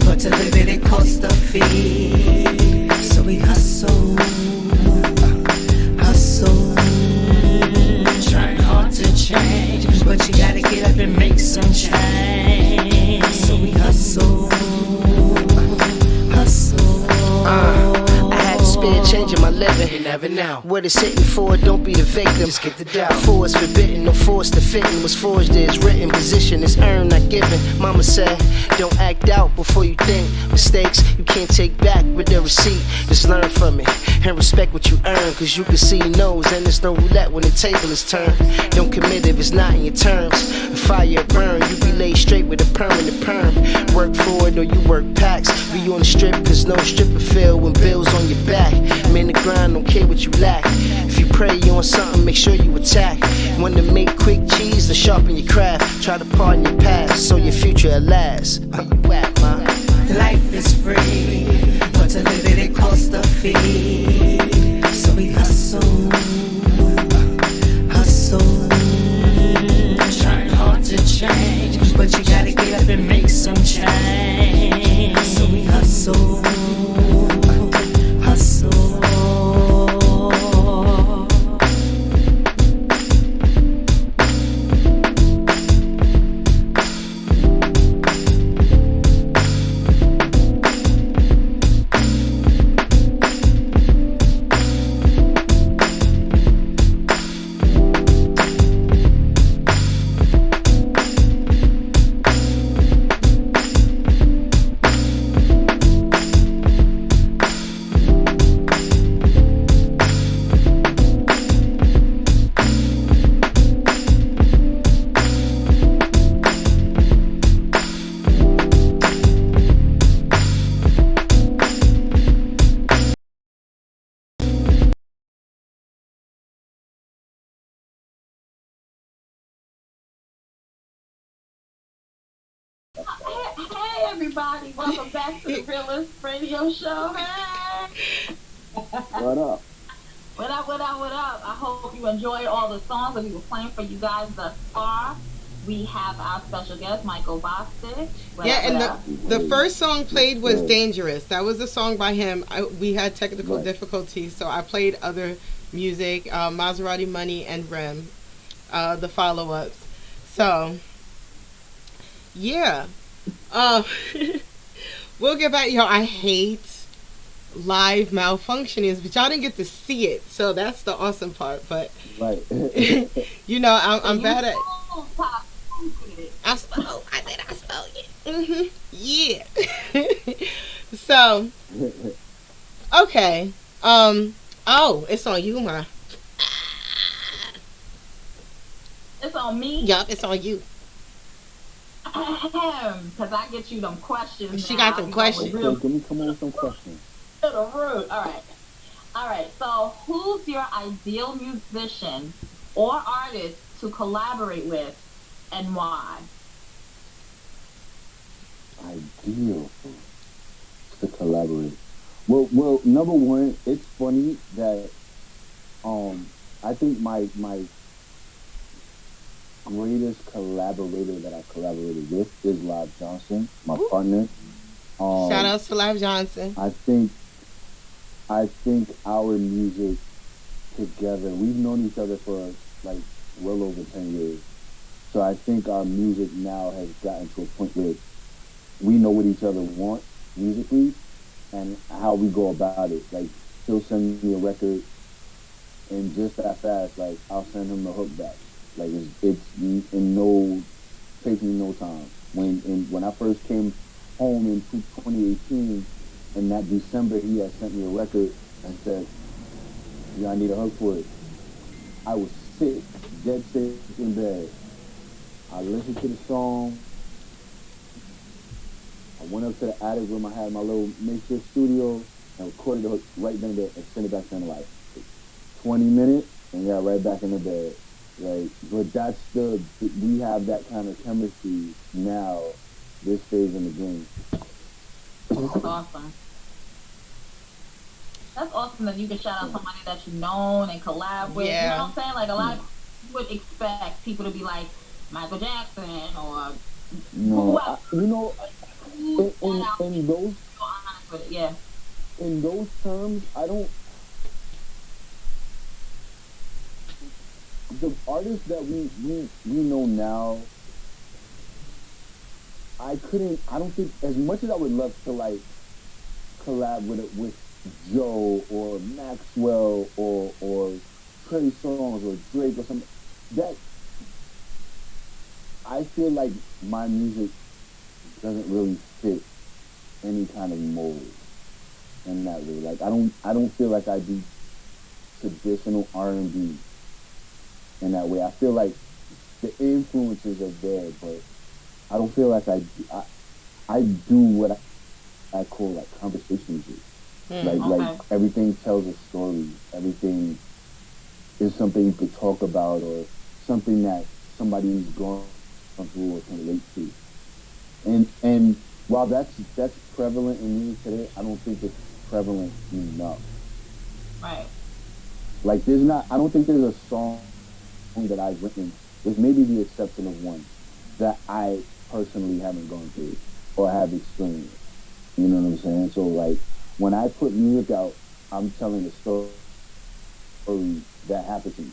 but to live it, it costs a fee. So we hustle, trying hard to change, but you gotta get up and make some change. So we hustle. I had to spend change in my living. You never know what it's hitting for. Don't be the victim. Just get the doubt. Force forbidden, no force to fitting. Was forged is written. Position is earned, not given. Mama said, don't act out before you think. Mistakes you can't take back with the receipt. Just learn from it and respect what you earn. Cause you can see no's and it's no roulette when the table is turned. Don't commit if it's not in your terms. Fire burn, you be laid straight with a permanent perm. Work for it or you work packs. Be on the strip cause no stripper feel when bills on your back. Man, the grind don't care what you lack. If you pray you on something, make sure you attack. Want to make quick cheese to sharpen your craft. Try to pardon your past so your future will last. Where you at, ma? Life is free, but to live it, it costs a fee. So we hustle, trying hard to change, but you gotta get up and make some change. So we hustle. Hey everybody, welcome back to the Realist Radio Show. Hey! What up? What up? I hope you enjoyed all the songs that we were playing for you guys thus far. we have our special guest, Michael Bostic. Yeah, and the Hey, first song yes, played was sir. Dangerous. That was a song by him. We had technical Right. difficulties, so I played other music, Maserati Money and Rem, the follow ups. So, yeah. Uh, we'll get back. Yo, I hate live malfunctionings, but y'all didn't get to see it. So that's the awesome part. But, Right. I'm You bad at. told Tasha who did it. I said I spelled it. Yeah. So, okay. Oh, it's on you, ma. It's on me. Yup, it's on you. Because I get you them questions. She now. got them We going questions. Okay, real give me come on with some questions. to the root. All right. All right. So, who's your ideal musician or artist to collaborate with, and why? Ideal to collaborate. Well, number one, it's funny that I think my greatest collaborator that I collaborated with is Live Johnson, my partner. Shout outs to Live Johnson. I think our music together, we've known each other for like well over 10 years. So I think our music now has gotten to a point where we know what each other want musically and how we go about it. Like he'll send me a record and just that fast, like I'll send him the hook back. Like it's in no takes me no time. When I first came home in 2018, in that December he had sent me a record and said, "Yeah, I need a hook for it." I was sick, dead sick in bed. I listened to the song. I went up to the attic room. I had my little makeshift studio and recorded the hook right then and there and sent it back to him like 20 minutes and got right back in the bed. Like, but we have that kind of chemistry now, this phase in the game. That's awesome. That's awesome that you can shout out somebody that you known and collab with. Yeah. You know what I'm saying? Like a lot of people would expect people to be like Michael Jackson or No, whoever. in those So honest with it. Yeah. in those terms, I don't. The artists that we know now, I don't think, as much as I would love to like collab with Joe or Maxwell or Trey Songz or Drake or something, that I feel like my music doesn't really fit any kind of mold in that way. Like I don't feel like I do traditional R&B in that way. I feel like the influences are there, but I don't feel like I do what I call like conversation music. Like everything tells a story. Everything is something you could talk about or something that somebody's gone through or can relate to. And while that's prevalent in music today, I don't think it's prevalent enough. Right. Like I don't think there's a song that I've written, with maybe the exception of one, that I personally haven't gone through or have experienced. You know what I'm saying? So like when I put music out, I'm telling a story that happened to me.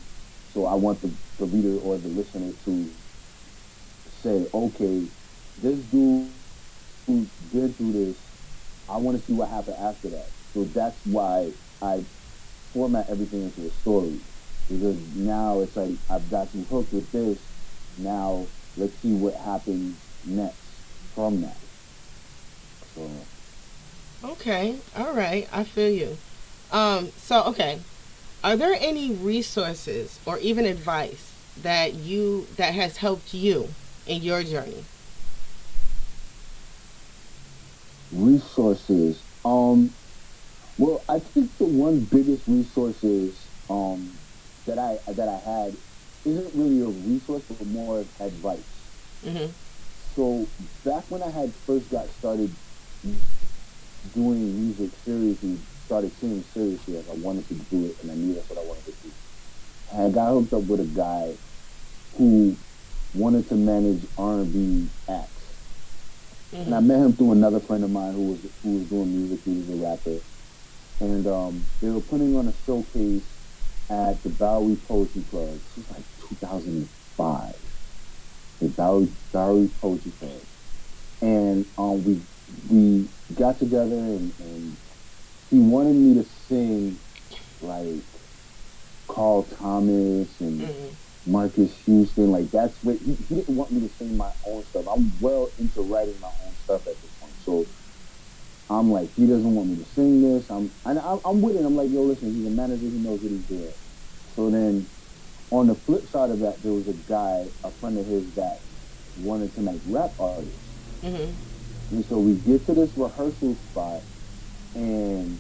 So I want the reader or the listener to say, okay, this dude who did through this, I want to see what happened after that. So that's why I format everything into a story. Because now it's like, I've got you hooked with this, now let's see what happens next from that. So. Okay, all right, I feel you. Okay, are there any resources or even advice that has helped you in your journey? Resources. Well, I think the one biggest resources that I had isn't really a resource, but more of advice. Mm-hmm. So back when I had first got started doing music seriously, started singing seriously, like I wanted to do it, and I knew that's what I wanted to do. And I got hooked up with a guy who wanted to manage R&B acts. And I met him through another friend of mine who was doing music. He was a rapper, and they were putting on a showcase at the Bowery Poetry Club. This was like 2005. The Bowery Poetry Club, and we got together, and he wanted me to sing like Carl Thomas and Marcus Houston. Like that's what he didn't want me to sing my own stuff. I'm well into writing my own stuff at this point, so I'm like, he doesn't want me to sing this. I'm with it. I'm like, yo, listen, he's a manager. He knows what he's doing. So then, on the flip side of that, there was a guy, a friend of his, that wanted to make rap artists. And so we get to this rehearsal spot, and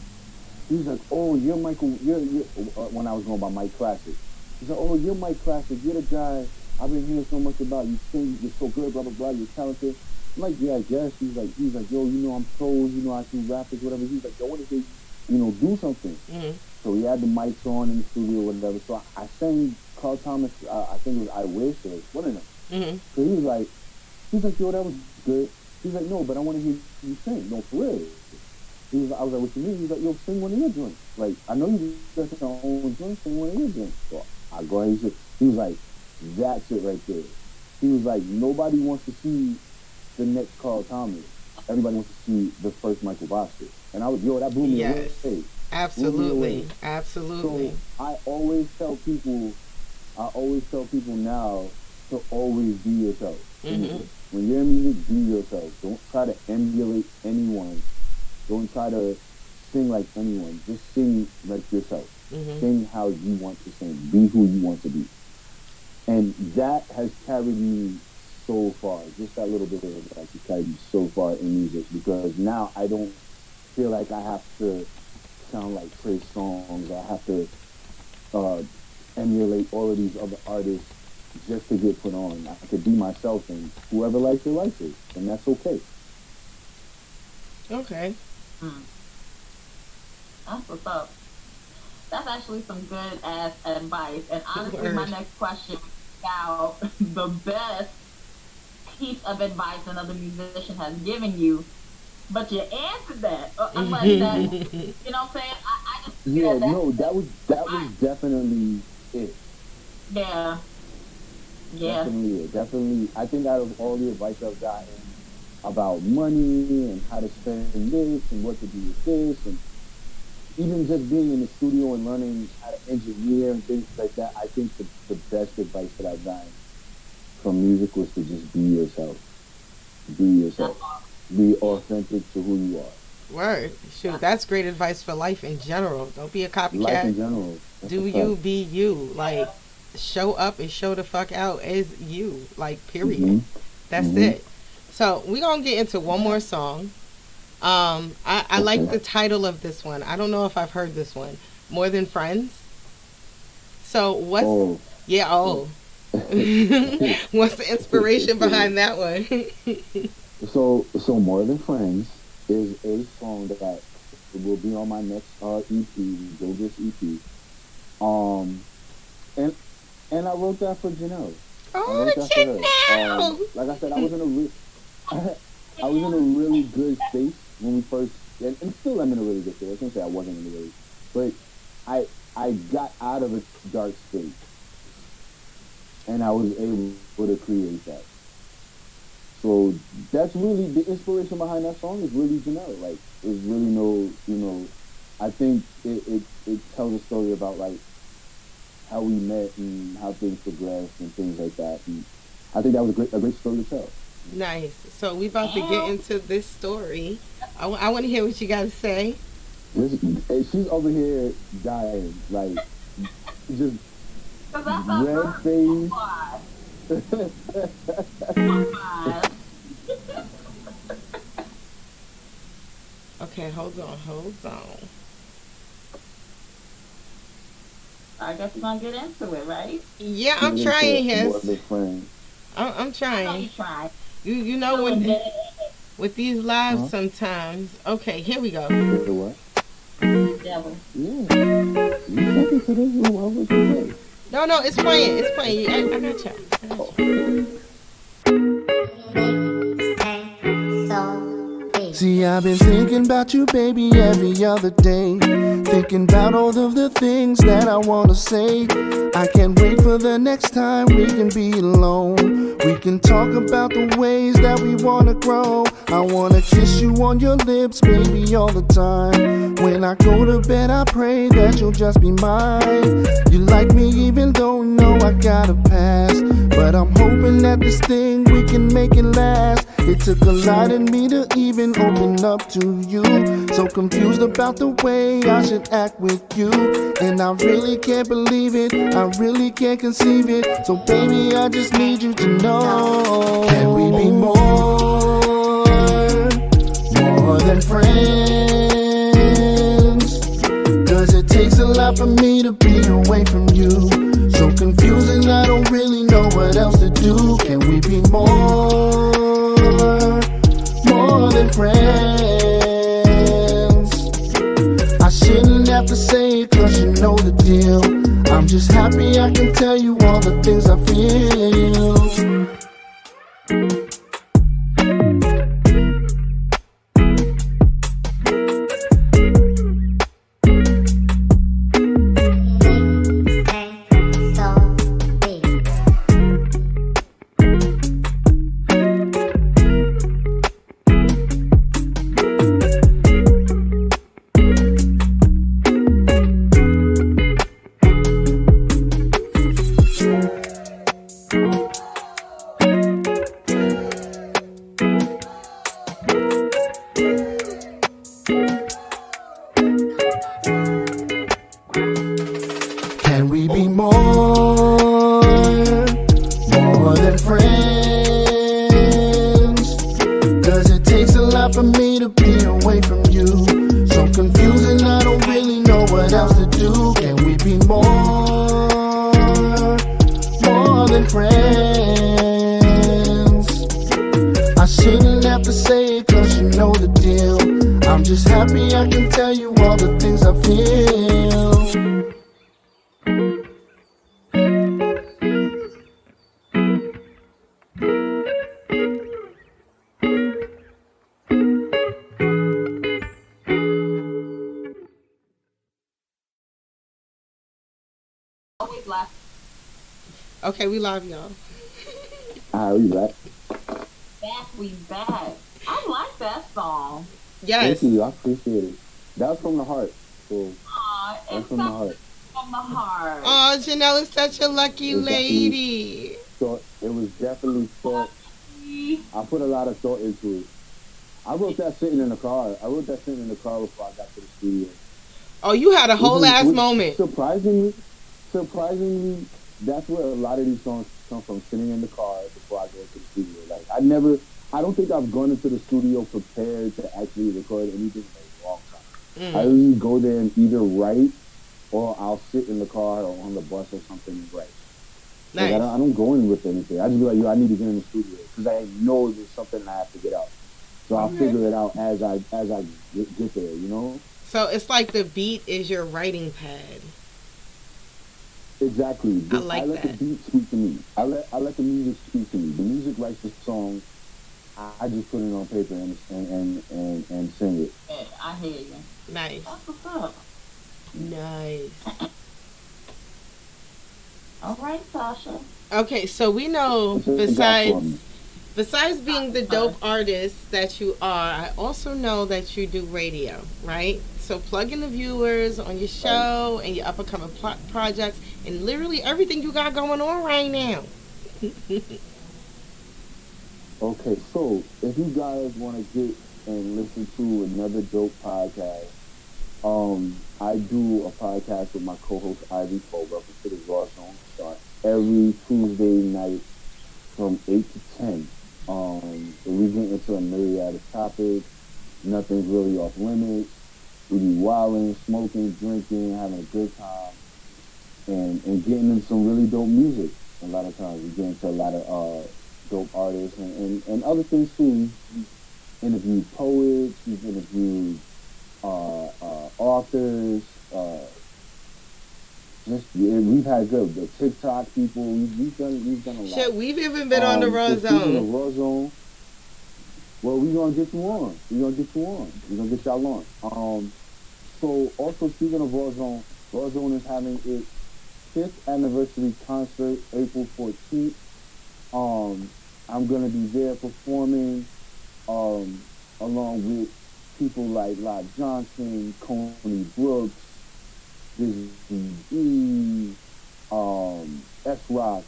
he's like, oh, you're Michael, you're when I was going by Mike Classic. He's like, oh, you're Mike Classic, you're the guy I've been hearing so much about. You sing, you're so good, blah, blah, blah, you're talented. I'm like, yeah, I guess. He's like, yo, you know, I'm pros, you know, I do rap or whatever. He's like, yo, I want to hear you, know, do something. So we had the mics on in the studio or whatever. So I sang Carl Thomas, I think it was I Wish, or one of them. So he's like, yo, that was good. He's like, no, but I want to hear you sing. No, for real. I was like, what you mean? He's like, yo, sing one of your joints. Like, I know you got your own joints, sing one of your joints. So I go ahead and say, he was like, that's it right there. He was like, nobody wants to see the next Carl Thomas. Everybody wants to see the first Michael Bostic. And I was, yo, that blew me away. Absolutely. Absolutely. So I always tell people now to always be yourself. When you're in music, be yourself. Don't try to emulate anyone. Don't try to sing like anyone. Just sing like yourself. Sing how you want to sing. Be who you want to be. And that has carried me so far. Just that little bit of that has carried me so far in music, because now I don't feel like I have to sound like Trey Songz. I have to emulate all of these other artists just to get put on. I could be myself, and whoever likes it, likes it. And that's okay. Okay. That's what's up. That's actually some good ass advice. And honestly, my next question is about the best piece of advice another musician has given you, but you answered that. Unless that, you know what I'm saying? I just that was definitely it. Yeah. Definitely. I think out of all the advice I've gotten about money and how to spend this and what to do with this, and even just being in the studio and learning how to engineer and things like that, I think the best advice that I've gotten from music was to just be yourself. Be yourself. Be authentic to who you are. Word. Shoot, that's great advice for life in general. Don't be a copycat. Life in general. Do you, be you. Like, show up and show the fuck out as you. Like, period. That's it. So, we're going to get into one more song. I like the title of this one. I don't know if I've heard this one. More Than Friends. So, what's... What's the inspiration behind that one? So More Than Friends is a song that will be on my next EP, Bogus EP. And I wrote that for Janelle. Oh, Janelle! Like I said, I was in a really good space when we first, and still I'm in a really good space. I can't say I wasn't in a really, but I got out of a dark space, and I was able to create that. So that's really the inspiration behind that song. Is really Janelle. Like, there's really no, I think it tells a story about like how we met and how things progressed and things like that. And I think that was a great story to tell. Nice. So we about to get into this story. I want to hear what you got to say. She's over here dying, like just red face. Okay, hold on. I guess we're gonna get into it, right? Yeah, I'm trying, Hess. I'm I trying. know you try. You know with these lives sometimes. Okay, here we go. What? Devil. Yeah. You to this? No, it's playing. I got you. See, I've been thinking about you, baby, every other day. Thinking about all of the things that I wanna say. I can't wait for the next time we can be alone. We can talk about the ways that we wanna grow. I wanna kiss you on your lips, baby, all the time. When I go to bed, I pray that you'll just be mine. You like me even though you know I got a past. But I'm hoping that this thing, we can make it last. It took a lot in me to even open up to you. So confused about the way I should act with you. And I really can't believe it, I really can't conceive it. So baby, I just need you to know. Can we be more than friends? Cause it takes a lot for me to be away from you. So confusing, I don't really know what else to do. Can we be more than friends? I shouldn't have to say it cause you know the deal. I'm just happy I can tell you all the things I feel. Can we be more than friends? Cause it takes a lot for me to be away from you. So confusing, I don't really know what else to do. Can we be more than friends? I shouldn't have to say it cause you know the deal. I'm just happy I can tell you all the things I feel. Always laugh. Okay, we love y'all. Alright, we back. We back. I like that song. Yes. Thank you, I appreciate it. That was from the heart. So Aw, that's it's from the heart. from the heart. Oh, Janelle is such a lucky lady. So it was definitely thought. I put a lot of thought into it. I wrote that sitting in the car. Before I got to the studio. Oh, you had a whole ass Which moment. Surprisingly, that's where a lot of these songs come from, sitting in the car before I go to the studio. Like, I don't think I've gone into the studio prepared to actually record anything in a long time. I usually go there and either write or I'll sit in the car or on the bus or something and write. Nice. Like, I don't go in with anything. I just be like, yo, I need to get in the studio because I know there's something I have to get out. So I'll figure it out as I get there, you know? So it's like the beat is your writing pad. Exactly. I like let that. the beat speak to me. I let the music speak to me. The music writes the song. I just put it on paper and sing it. Yeah, I hear you. Nice. That's what's up. Nice. All right, Tasha. Okay, so we know besides being the dope artist that you are, I also know that you do radio, right? So plug in the viewers on your show and your up-and-coming projects and literally everything you got going on right now. Okay, so if you guys want to get and listen to another dope podcast, I do a podcast with my co-host Ivy called Welcome to the Raw Zone. Start every Tuesday night from 8 to 10. We get into a myriad of topics. Nothing's really off limits. We be wilding, smoking, drinking, having a good time, and getting into some really dope music. A lot of times we get into a lot of dope artists and other things too. We've interviewed poets, we've interviewed authors, we've had the TikTok people. We've done a lot. Shit, we've even been on the Raw Zone. Zone. The Raw Zone. Well, we gonna get you on. We gonna get you on. We gonna get y'all on. So also speaking of Warzone is having its 5th anniversary concert April 14th. I'm gonna be there performing along with people like Live Johnson, Coney Brooks, Busy S-Rock,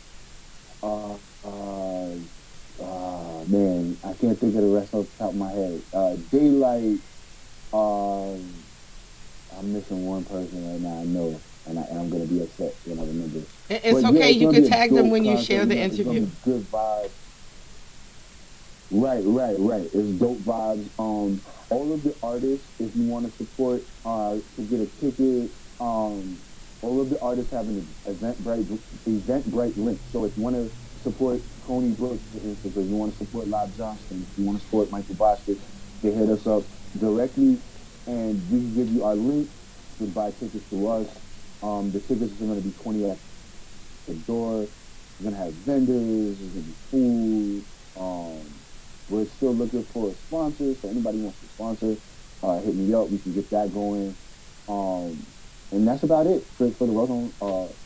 man, I can't think of the rest off the top of my head. Daylight, I'm missing one person right now, I know, and I'm going to be upset when I remember. It's okay, you can tag them when you share the interview. Good vibes. Right. It's dope vibes. All of the artists, if you want to support, to get a ticket, all of the artists have an Eventbrite link. So if you want to support Coney Brooks, for instance, if you want to support Live Johnson, if you want to support Michael Bostic, they hit us up directly, and we can give you our link to buy tickets to us. The tickets are going to be $20 at the door. We're going to have vendors. There's going to be food. We're still looking for a sponsor, so anybody wants to sponsor, hit me up. We can get that going. And that's about it for the Warzone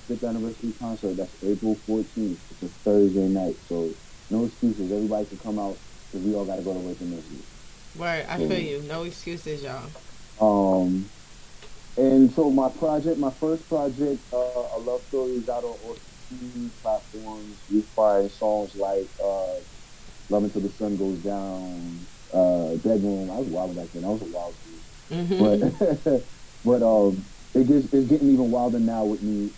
5th anniversary concert. That's April 14th. It's a Thursday night, so no excuses. Everybody can come out because we all got to go to work the next week. Word, I feel you. No excuses, y'all. And so my first project, A Love Story, is out on all platforms. You find songs like Love Until the Sun Goes Down, Bedroom. I was wild back then. I was a wild dude. But it's getting even wilder now with me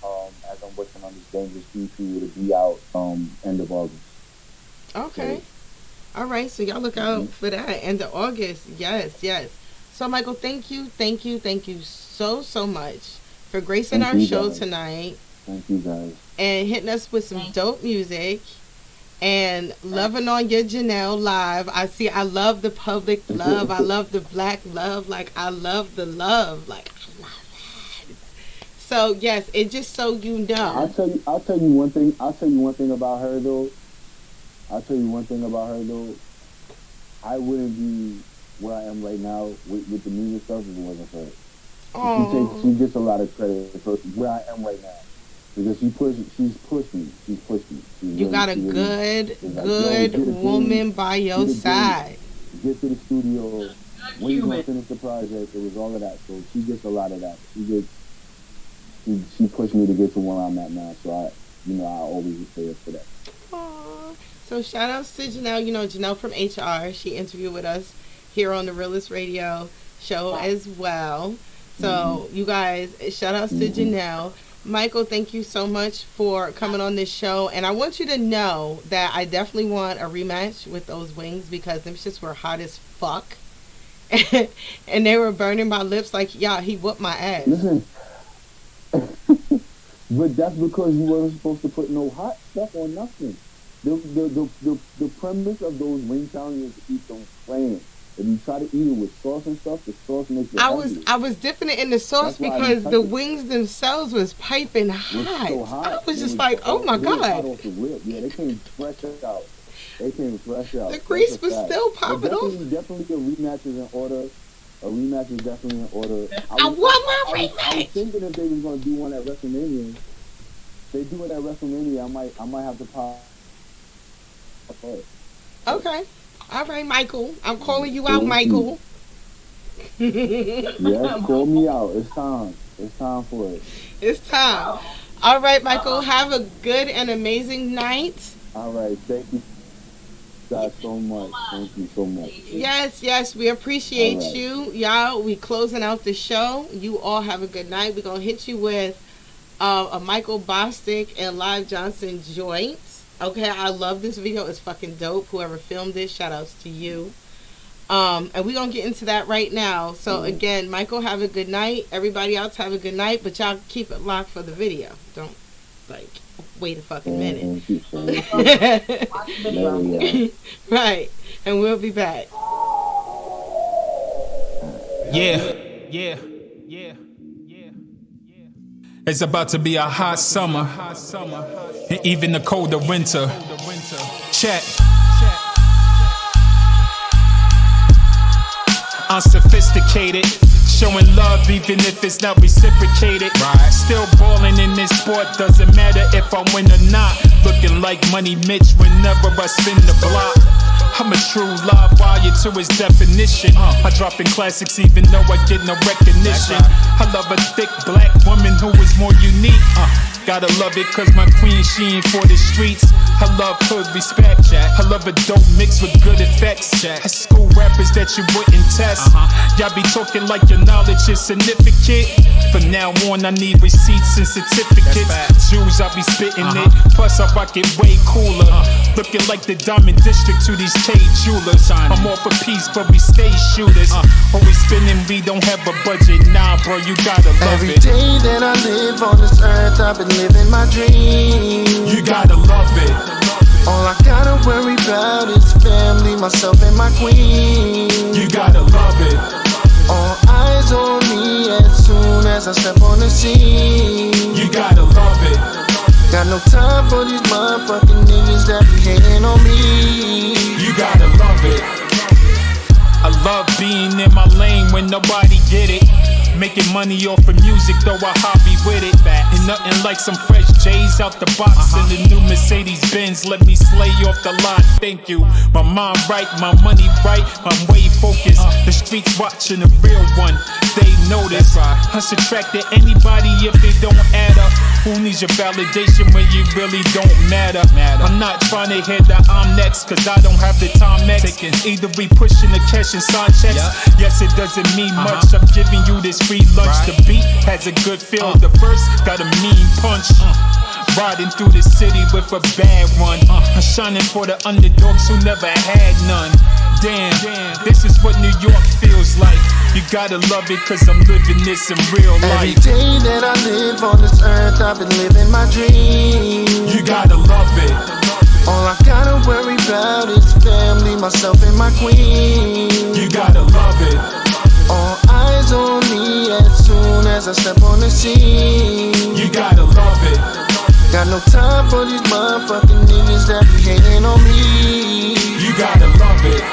as I'm working on this Dangerous EP to be out end of August. Okay. So, all right, so y'all look out for that. End of August. Yes. So, Michael, thank you so much for gracing our show tonight. Thank you, guys. And hitting us with some dope music. And loving on your Janelle live. I love the public love. I love the black love. Like, I love the love. Like, I love that. So, yes, it just so you know. I'll tell you one thing about her, though. I wouldn't be where I am right now with the music stuff if it wasn't for her. She gets a lot of credit for where I am right now. Because she's pushed me. You got a good woman by your side. Get to the studio. When you gonna finish the project? It was all of that. So she gets a lot of that. She pushed me to get to where I'm at now. So I always say it for that. Aww. So shout outs to Janelle. Janelle from HR. She interviewed with us here on the Realist Radio show as well. So you guys, shout outs to Janelle. Michael, thank you so much for coming on this show. And I want you to know that I definitely want a rematch with those wings because them shits were hot as fuck. And they were burning my lips like, he whooped my ass. Listen, but that's because you weren't supposed to put no hot stuff on nothing. The premise of those wing challenges is to eat them plain. If you try to eat it with sauce and stuff, the sauce makes it heavy. I was dipping it in the sauce because the wings themselves was piping hot. So hot. I was just like, oh my God. Hot off the whip. Yeah, they came fresh out. The grease was still popping off. Definitely a rematch is in order. A rematch is definitely in order. I want my rematch. I was thinking if they was going to do one at WrestleMania, they do it at WrestleMania, I might have to pop. Okay. All right, Michael. I'm calling you out, Michael. Yes, call me out. It's time. It's time for it. It's time. All right, Michael. Have a good and amazing night. All right. Thank you guys so much. Thank you so much. Yes. We appreciate you. Y'all, we closing out the show. You all have a good night. We're going to hit you with a Michael Bostic and Live Johnson joint. Okay, I love this video. It's fucking dope. Whoever filmed it, shout outs to you. And we're going to get into that right now. So, again, Michael, have a good night. Everybody else, have a good night. But y'all keep it locked for the video. Don't, wait a fucking minute. Right. And we'll be back. Yeah. It's about to be a hot summer, and even the colder winter. Check. unsophisticated. Showing love even if it's not reciprocated. Still balling in this sport, doesn't matter if I win or not. Looking like Money Mitch whenever I spin the block. I'm a true live wire to its definition. I drop in classics even though I get no recognition. I love a thick black woman who is more unique. Gotta love it cause my queen, she ain't for the streets. I love hood respect. I love a dope mix with good effects. I school rappers that you wouldn't test. Y'all be talking like your knowledge is significant. From now on I need receipts and certificates. Jews I be spitting it. Plus I rock it way cooler. Looking like the Diamond District to these K jewelers. I'm all for peace but we stay shooters. Always spinning, we don't have a budget. Nah bro, you gotta love Every it. day that I live on this earth, I've been living my dream. You gotta love it. All I gotta worry about is family, myself and my queen. You gotta love it. All eyes on me as soon as I step on the scene. You gotta love it. Got no time for these motherfucking niggas that be hating on me. You gotta love it. I love being in my lane when nobody get it. Making money off of music, though I hobby with it. And nothing like some fresh J's out the box. And the new Mercedes Benz, let me slay off the lot. Thank you. My mind right, my money right. I'm way focused. The streets watching a real one. They notice. I subtract to anybody if they don't add up. Who needs your validation when you really don't matter? I'm not trying to hear that I'm next, cause I don't have the time next. Either we pushing the cash and sign checks. Yes, it doesn't mean much. I'm giving you this free lunch. The beat has a good feel. The verse got a mean punch. Riding through the city with a bad one. I'm shining for the underdogs who never had none. Damn, this is what New York feels like. You gotta love it cause I'm living this in real Every life. day that I live on this earth, I've been living my dream. You gotta love it. All I gotta worry about is family, myself and my queen. You gotta love it. All eyes on me as soon as I step on the scene. You gotta love it. Got no time for these motherfucking niggas that be hating on me. You gotta love it.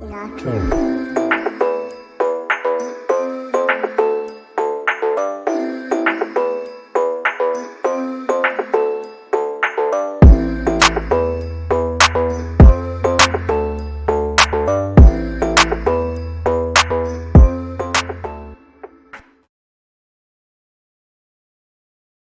Not true.